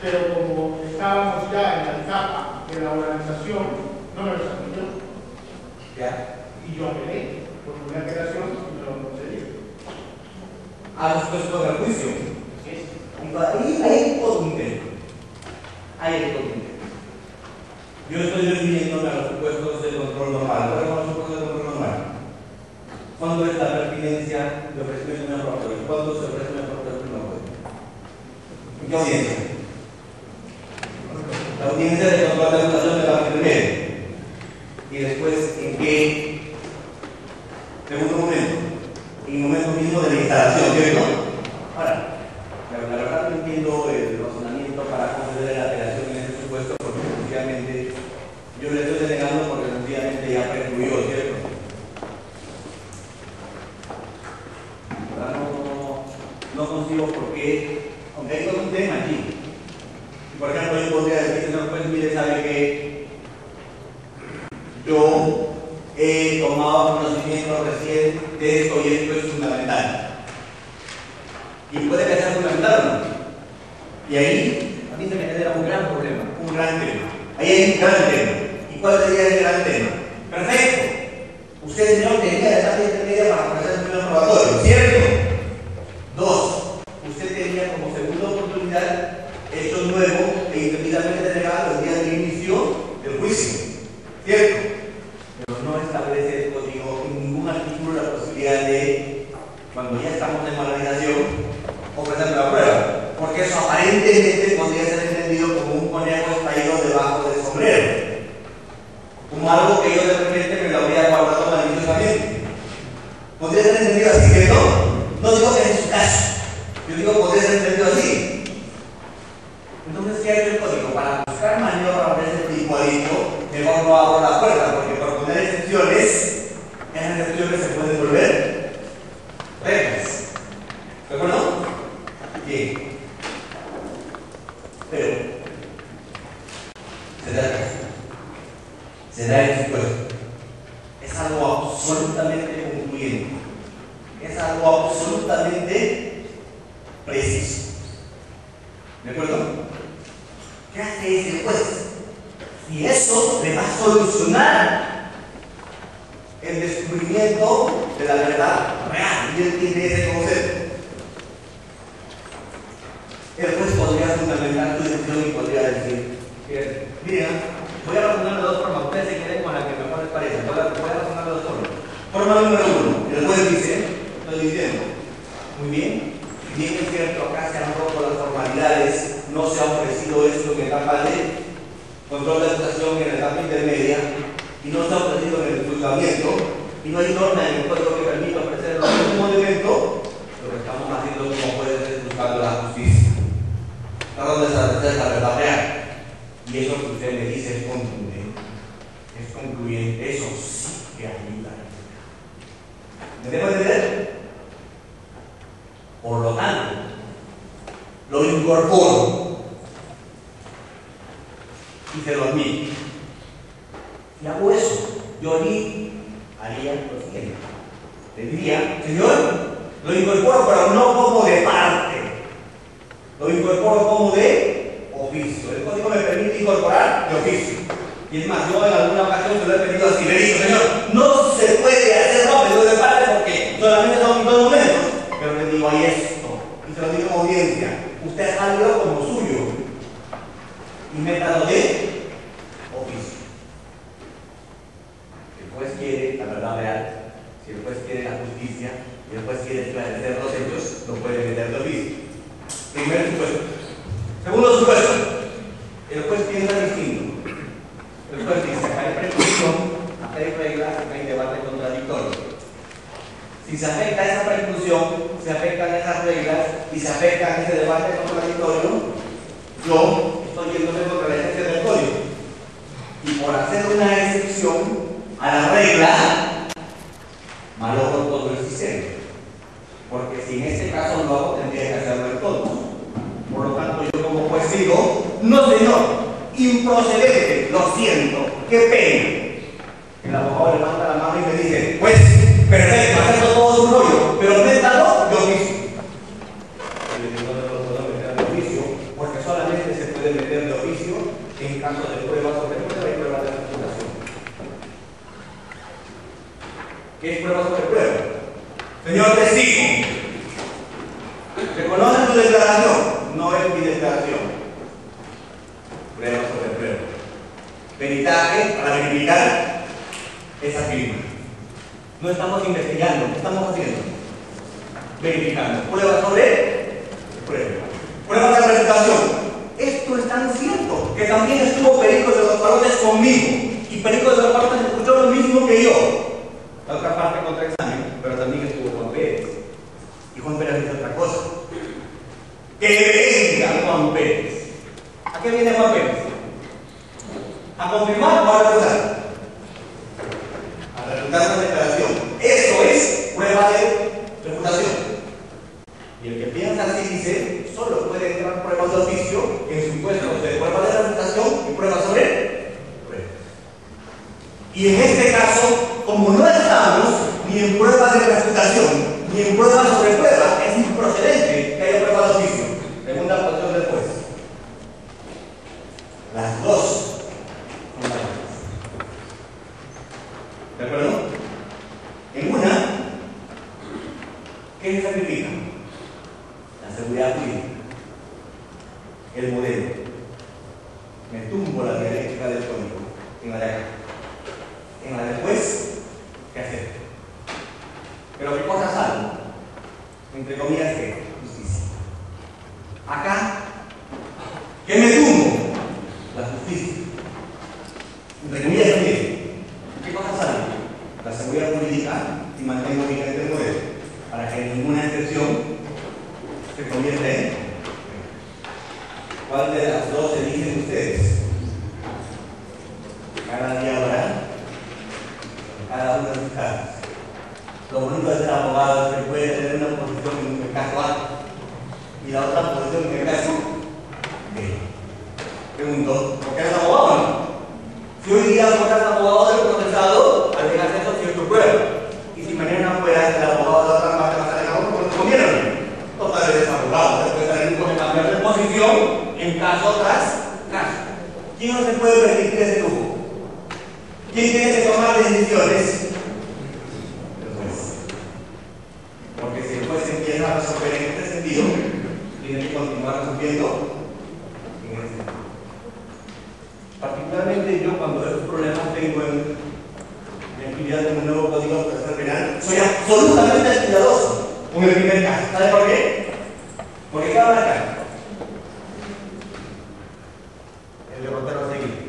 S4: Pero como estábamos ya en la etapa de la organización, no me los admitió. Y yo apelé por una apelación y me lo concedí.
S2: Después con el juicio. Ahí hay todo un tema. Yo estoy refiriéndome a los supuestos de control normal. ¿Cuáles son los supuestos de control normal? ¿Cuándo es la pertinencia de ofrecimiento de una probatoria? ¿Cuándo se ofrece una probatoria de una probatoria? ¿En qué audiencia? La audiencia de control de acusación de la primera. Y después, ¿en qué? Segundo momento. En el momento mismo de la instalación, ¿cierto? Ahora, la verdad no entiendo el razonamiento para conceder la apelación en este supuesto, porque sencillamente yo le estoy denegando porque sencillamente ya percuyó, ¿cierto? No consigo por qué, aunque hay todo un tema aquí. Por ejemplo, yo podría decir, señor juez, mire, sabe que yo he tomado conocimiento recién de esto y esto es fundamental. Y puede que sea fundamental o no. Y ahí a mí se me genera un gran problema, un gran tema. Ahí hay un gran tema. ¿Y cuál sería el gran tema? Perfecto. Usted, señor, tenía la etapa intermedia para ofrecer un primer probatorio, ¿cierto? 2. Usted tenía como segunda oportunidad hecho nuevo e indebidamente denegado el día del inicio del juicio, ¿cierto? Pero no establece el código en ningún artículo la posibilidad de, cuando ya estamos en valorización, ofrecer la prueba, porque eso aparentemente podría ser entendido como un conejo extraído debajo del sombrero, como algo que yo de repente me lo habría guardado maliciosamente. Podría ser entendido así, que no digo que en su caso, yo digo podría ser entendido así. Entonces, ¿qué hay en el código? Para buscar maniobras de ese tipo, ha dicho, mejor no abro la puerta, porque por poner excepciones, esas excepciones se pueden volver reglas. ¿De acuerdo? Bien. Pero se da el supuesto. Es algo absolutamente concluyente. Es algo absolutamente preciso. ¿De acuerdo? ¿Qué hace ese juez? Y eso le va a solucionar el descubrimiento de la verdad real. Y él tiene ese concepto. El juez podría fundamentar su decisión y podría decir, mira, voy a razonar de dos formas, ustedes se queden con la que mejor les parezca, voy a razonar de dos formas. Forma número 1, el juez dice, estoy diciendo, muy bien es cierto, acá se han roto las formalidades, no se ha ofrecido esto en etapa de control de acusación en etapa intermedia, y no se ha ofrecido en el juzgamiento, y no hay norma en el código que permita ofrecer el mismo elemento, lo que estamos haciendo como jueces es buscando la justicia. Tratando de establecer la verdad real. Y eso que usted me dice es contundente, es concluyente, eso sí que ayuda. ¿Me debo entender? Por lo tanto, lo incorporo y se lo admito. Si hago eso, yo haría lo siguiente. Le diría, señor, Lo incorporo, pero no como de parte. Lo incorporo como de oficio. El código me permite incorporar de oficio. Y es más, yo en alguna ocasión se lo he pedido así. Le he dicho, señor, no se puede hacer rápido de parte porque solamente son 2 momentos. Pero le digo, hay esto. Y se lo digo como audiencia. Usted hágalo como suyo. Y métalo de oficio. Si el juez quiere la verdad real, si el juez quiere la justicia, y el juez quiere esclarecer los hechos, lo puede meter de oficio. Primer supuesto. Segundo supuesto. El juez piensa distinto. El juez dice, acá hay preclusión, acá hay reglas, acá hay debate contradictorio. Si se afecta esa preclusión, se afectan esas reglas y se afecta ese debate contradictorio, yo estoy yéndome contra la esencia del código. Y por hacer una excepción a la regla, malogro todo el sistema. Porque si en este caso lo hago, tendría que hacerlo en todo. Por lo tanto, yo como juez digo, no señor, improcedente, lo siento, qué pena. El abogado levanta la mano y me dice, pues, perfecto, hacerlo todo su rollo, pero métalo de oficio. Y le digo, no lo puedo meter de oficio, porque solamente se puede meter de oficio en caso de pruebas sobre prueba y pruebas de reputación. ¿Qué es prueba sobre prueba? Señor testigo, ¿reconoce su declaración? No es mi declaración. Prueba sobre prueba. Peritaje para verificar esa firma. No estamos investigando, ¿qué estamos haciendo? Verificando. Prueba sobre prueba. Prueba de reputación. Esto es tan cierto que también estuvo Perico de los Palotes conmigo. Y Perico de los Palotes escuchó lo mismo que yo. La otra parte contra examen, pero también estuvo Juan Pérez. Y Juan Pérez dice otra cosa. Que venga Juan Pérez. ¿A qué viene Juan Pérez? ¿A confirmar o a refutar? A refutar la declaración. Eso es prueba de reputación. Y el que piensa así dice, solo puede entrar pruebas de oficio en supuestos de prueba de reputación y prueba sobre prueba. Y en este caso, como no estamos ni en prueba de reputación ni en prueba sobre prueba, es improcedente que haya prueba de oficio. Segunda posición del juez. Las dos son válidas. ¿De acuerdo? En una, ¿qué se sacrifica? La seguridad jurídica. El modelo. Me tumbo la dialéctica del código. En la de acá. En la del juez, ¿qué hacer? Pero ¿qué cosa salvo? Entre comillas, ¿qué? Justicia. Acá, ¿qué me tumbo? La justicia. Entre comillas, ¿qué cosa salvo? La seguridad jurídica y mantengo vigente el modelo para que ninguna excepción se convierta en. ¿Cuál de las dos eligen ustedes? Cada día habrá cada uno de sus casos. Lo bonito de ser abogado es que puede tener una posición en el caso A y la otra posición en el caso B. Pregunto, ¿por qué eres abogado o no? Si hoy día fueras abogado del procesado, alegas eso si es tu prueba. Y si mañana fueras el abogado de la otra parte, vas a alegar otro, ¿por qué conviene? Total, eres abogado, te puede salir un cambiar de posición en caso tras caso. ¿Quién no se puede permitir ese lujo? ¿Quién tiene que tomar decisiones? El juez. Porque si el juez empieza a resolver en este sentido, tiene que continuar resolviendo en este sentido. Particularmente yo, cuando esos problemas tengo en mi actividad con un nuevo código procesal penal, soy absolutamente cuidadoso con el primer caso. ¿Sabe por qué? Porque cada vez acá el derrotero a seguir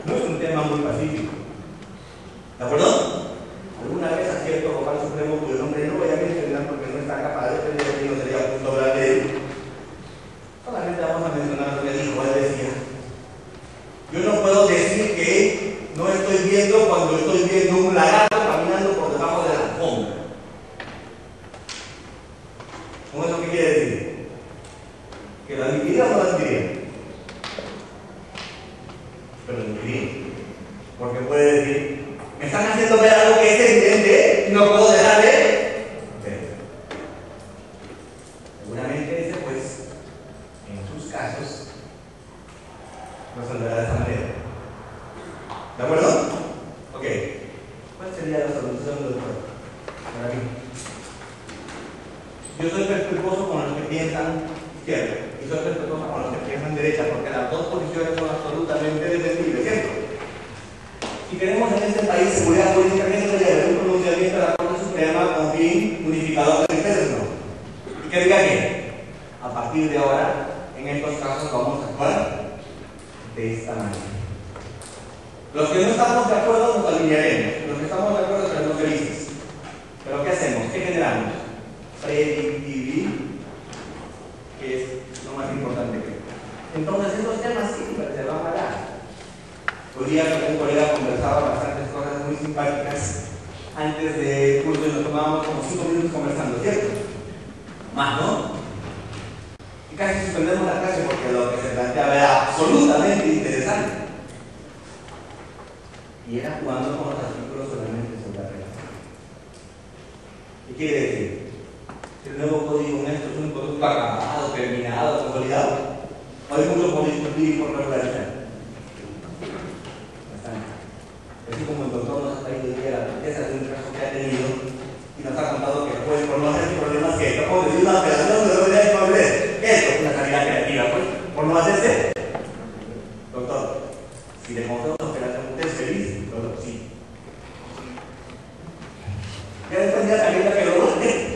S2: no es un tema muy pacífico. ¿De acuerdo? Alguna vez acierto abogado supremo cuyo nombre no voy a mencionar porque no está acá para defender que no sería justo hablar de él. Solamente vamos a mencionar lo que dijo. Él decía: yo no puedo decir que no estoy viendo cuando estoy viendo un lagarto caminando por debajo de la alfombra. ¿Cómo eso qué quiere decir? ¿Que la admitiría o no la admitiría? Pero la admitiría. Porque puede decir: me están haciendo ver algo que es evidente y no puedo dejar de ver. IPS, pues, en sus casos, resolverá de esta manera. ¿De acuerdo? Ok. ¿Cuál sería la solución, doctor? Para mí. Yo soy respetuoso con los que piensan izquierda y soy respetuoso con los que piensan derecha, porque las dos posiciones son absolutamente defendibles, ¿cierto? Si queremos en este país seguridad política, ¿qué debería haber un pronunciamiento de la Corte Suprema con fin unificador de intereses, no? Y que diga que a partir de ahora, en estos casos, vamos a actuar de esta manera. Los que no estamos de acuerdo nos alinearemos, los que estamos de acuerdo seremos felices. Pero ¿qué hacemos? ¿Qué generamos? Predictibilidad, que es lo más importante que. Entonces, estos temas siempre se van a dar. Hoy día con un colega conversaba bastantes cosas muy simpáticas antes del curso y nos tomábamos como 5 minutos conversando, ¿cierto? Más, ¿no? Y casi suspendemos la clase porque lo que se planteaba era absolutamente interesante. Y era jugando con los artículos solamente sobre la relación. ¿Qué quiere decir? El nuevo código honesto es un producto acabado, terminado, consolidado. Hay mucho por discutir y por regularizar. Así como el doctor nos ha traído hoy día la riqueza de un caso que ha tenido y nos ha contado que pues, por no hacer problemas que no puedo decir una operación de doble de inmoble. Esto es una calidad creativa, pues, por no hacerse. Doctor, si le confío una operación, ¿usted es feliz? Doctor, sí. ¿Qué después de la calidad que lo busque?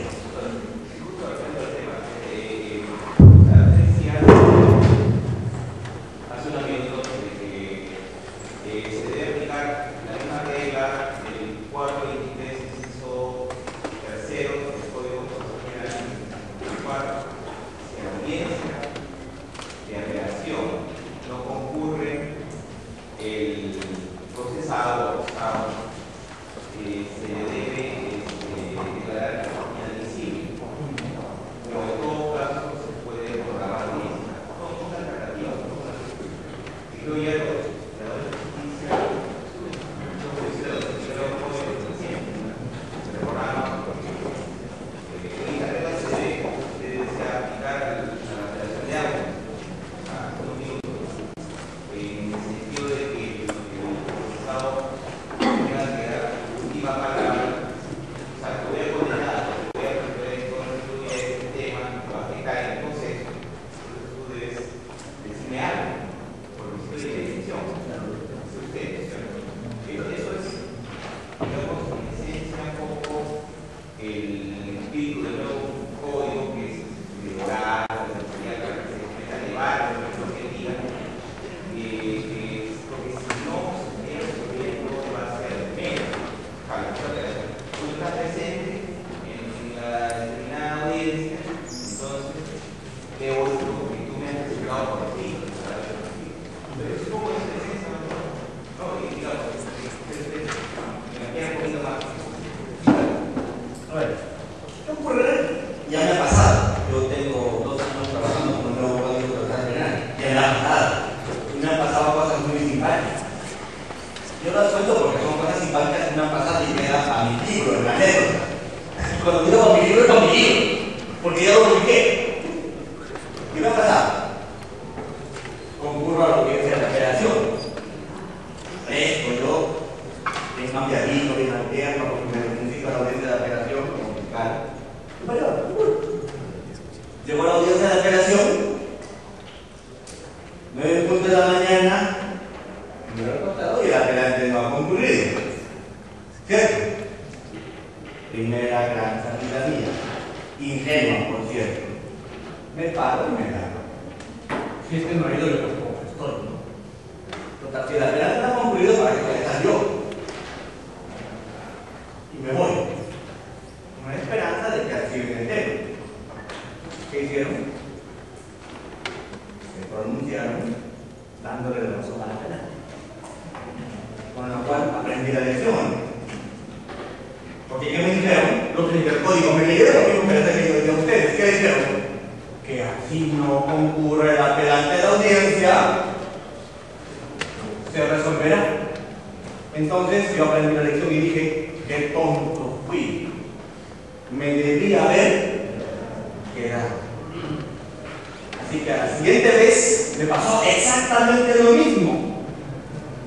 S2: Así que a la siguiente vez me pasó exactamente lo mismo.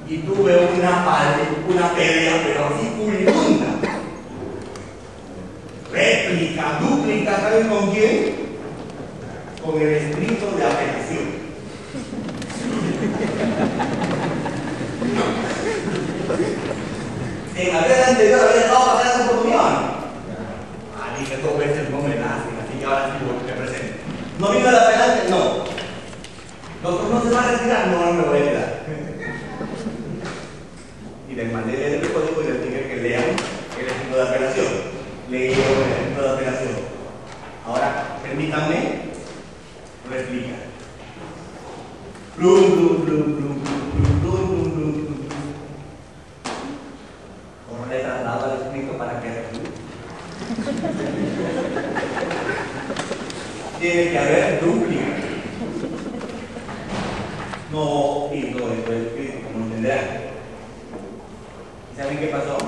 S2: Y tuve una pelea, pero así furibunda. Réplica, dúplica, ¿saben con quién? Con el escrito de apelación. En la vez anterior había dejado pasar esa oportunidad. Dije 2 veces no me nacen, así que ahora sí me presento. ¿No vino el apelante? No. ¿Doctor no se va a retirar? No, no me voy a quedar. Y les mandé el código y les dije que lean el escrito de apelación. Leyeron el escrito de apelación. Ahora, permítanme replicar. Blum, blum, blum, blum, blum, blum, blum, blum, blum, blum. ¿Cómo le he trasladado el escrito para que tiene que haber dúplica? No hizo esto el escrito, como entenderán. ¿Y saben qué pasó?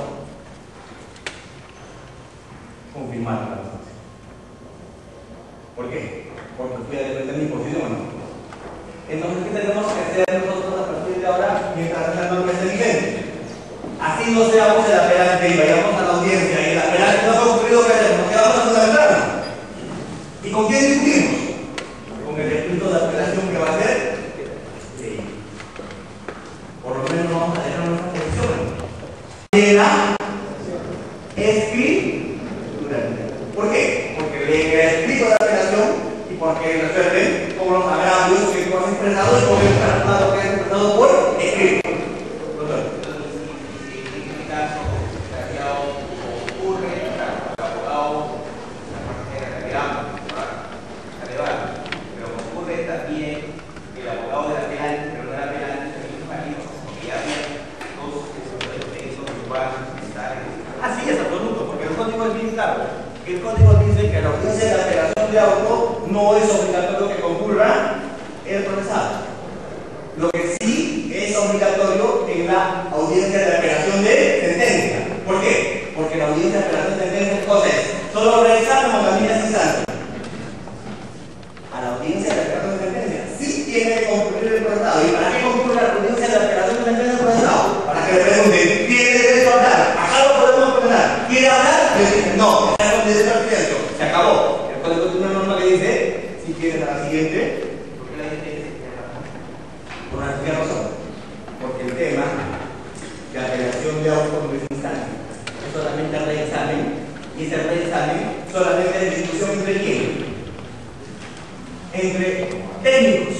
S2: Confirmaron la noticia. ¿Por qué? Porque fui a defender mi posición, ¿no? Entonces, ¿qué tenemos que hacer nosotros a partir de ahora mientras la norma esté vigente? Así no seamos el apelante y vayamos a la audiencia y el apelante no ha concluido que nos quedamos a fundamentarnos. ¿Y con quién discutimos? Con el escrito de apelación que va a ser ley. Por lo menos vamos a dejar nuestra posición. La escritura. ¿Por qué? Porque leen el escrito de apelación y porque resuelven como los agravios que tú has expresado y porque lo que has expresado por escrito. El código dice que la audiencia de apelación de auto no es obligatorio que concurra el procesado. Lo que sí es obligatorio en la audiencia de apelación de sentencia. ¿Por qué? Porque la audiencia de apelación de sentencia, ¿qué cosa es? Solo realizar como también es instancia. A la audiencia de apelación de sentencia sí tiene que concurrir el procesado. ¿Y para qué concurre la audiencia de apelación de sentencia del procesado? Para que le pregunten, ¿tiene derecho a hablar? Acá lo podemos condenar. ¿Quiere hablar? Le dicen, no. Se acabó. El código tiene una norma que dice, si quieres a la siguiente, ¿por qué la gente? Por una sencilla razón. Porque el tema de apelación de auto como es instancia es solamente el reexamen, y ese reexamen solamente es discusión entre quién? Entre técnicos,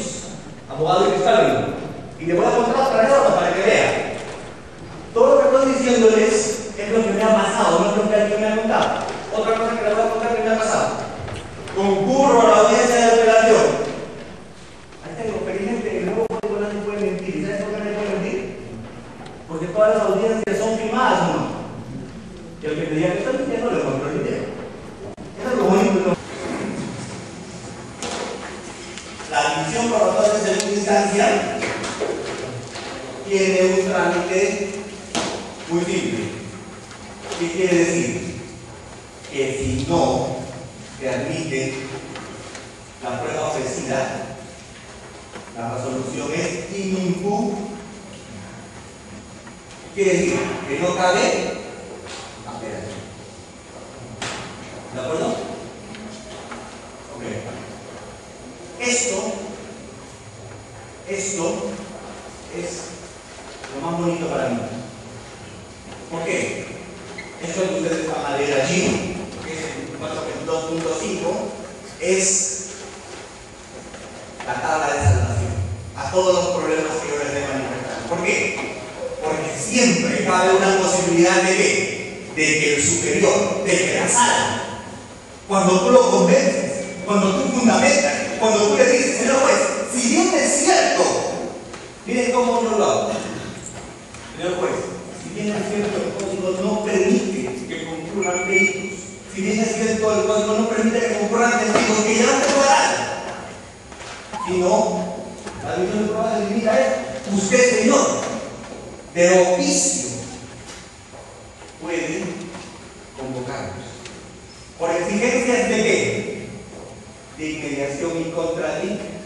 S2: abogado y fiscal. Y le voy a contar otra norma para que vea. Todo lo que estoy diciéndoles es lo que me ha pasado, no es lo que alguien me ha contado. Otra cosa que le voy a contar que me ha pasado. Concurro a la audiencia de apelación. Ahí tengo, felizmente el nuevo código no se puede mentir. ¿Y sabes por qué no se puede mentir? Porque todas las audiencias son filmadas, ¿o no? Y el que me diga que está mintiendo le compro el video. Eso es lo bonito. La división probatoria en segunda instancia tiene un trámite muy simple. ¿Qué quiere decir? Que si no se admite la prueba ofrecida, la resolución es inimpugnable. Quiere decir que no cabe apelación. ¿De acuerdo? Ok. Esto es lo más bonito para mí. ¿Por qué? Esto que ustedes van a leer allí, que es el 2.5, es la tabla de salvación a todos los problemas que yo les he manifestado. ¿Por qué? Porque siempre cabe una posibilidad de que el superior, de que la sala, cuando tú lo convences, cuando tú fundamentas, cuando tú le dices, señor juez, si bien es cierto, miren cómo yo lo hago, señor juez, si bien es cierto, el código no permite que concurran delitos, si bien es cierto, el código no permite que concurran testigos que ya no se probarán, sino la división de pruebas se limita es usted, señor, de oficio puede convocarnos. ¿Por exigencias de qué? de inmediación y contradicción.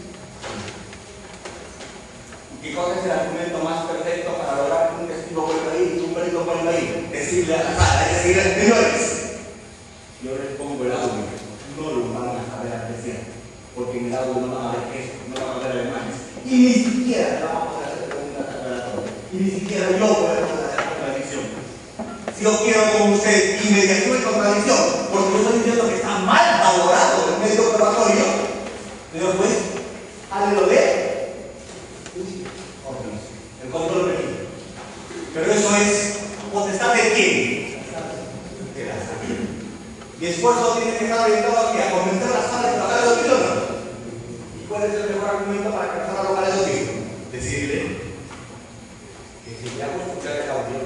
S2: ¿Qué cosa es el argumento más perfecto para lograr que un testigo vuelva a ir, un perito vuelva a ir? Decirle a la sala, decirle a los señores, yo les pongo el audio, no lo van a saber apreciar, porque en el audio no van a ver esto, no van a ver alemanes, y ni siquiera le vamos a poder hacer preguntas aclaratorias, y ni siquiera yo voy a poder hacer contradicción. Si yo quiero con usted inmediación y contradicción, porque yo estoy diciendo que está mal valorado el medio probatorio, señor juez, háblelo de el control permite. Pero eso es potestad de quién? De la sala. Mi esfuerzo tiene que estar orientado aquí a convencer a la sala de tratar de oír o no. ¿Y cuál es el mejor argumento para que la sala locale de oír? Decirle que si le hago escuchar el audio,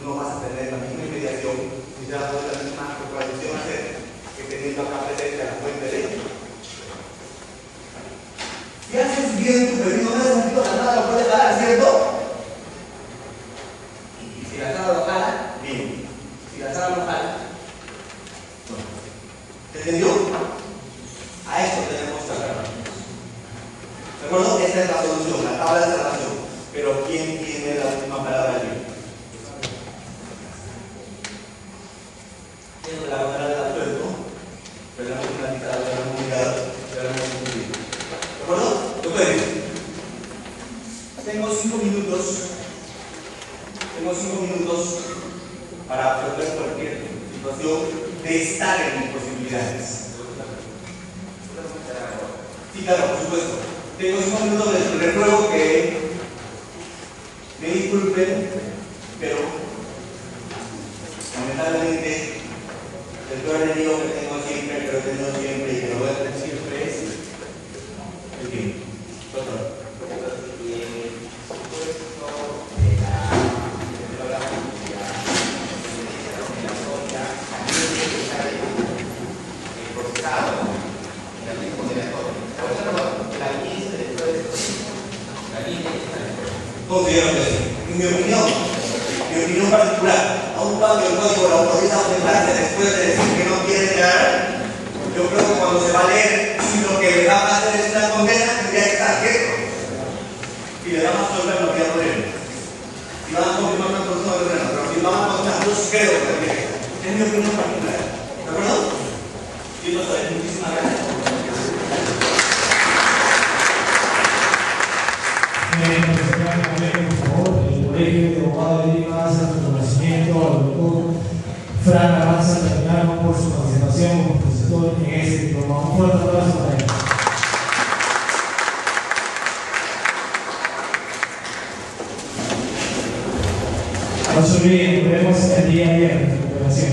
S2: no vas a tener la misma inmediación y te vas a poder la misma contradicción hacer que teniendo acá presente a la fuente de hecho. Si haces bien tu pedido, no es sentido, la sala lo puede jalar, ¿cierto? Y si la sala lo jala, bien. Si la sala no jala, no. ¿Te entendió? A esto tenemos que hablar. ¿De acuerdo? Esta es la solución, la tabla de salvación. Pero ¿quién tiene la última palabra allí? Eso es la manera del absuelto, pero la hemos planificado, la hemos comunicado, pero la hemos cumplido. ¿De acuerdo? Doctores, tengo 5 minutos para absorber cualquier situación de estar en mis posibilidades. Sí, claro, por supuesto. Tengo 5 minutos, les ruego que me disculpen, pero lamentablemente el peor enemigo que tengo siempre, que lo he tenido siempre y que lo voy a tener siempre es el tiempo. Doctor. Considero que sí. En mi opinión particular, a un cambio del código de la autoridad aumentarse después de decir que no quiere declarar, yo creo que cuando se va a leer si lo que le va a hacer es una condena, tendría que estar quieto. Y le van a absolver lo que ya problema. Si van a confirmar una persona de problema, pero si van a condenar, yo creo que tendría que estar. Es mi opinión particular. ¿De acuerdo? Y eso es. Muchísimas gracias.
S1: Por favor, el Colegio de Abogados de Lima hace su reconocimiento al doctor Fran Aranza Terminano por su participación como expositor en este diploma. Un fuerte aplauso para él. No se olviden, nos vemos el día viernes en recuperación.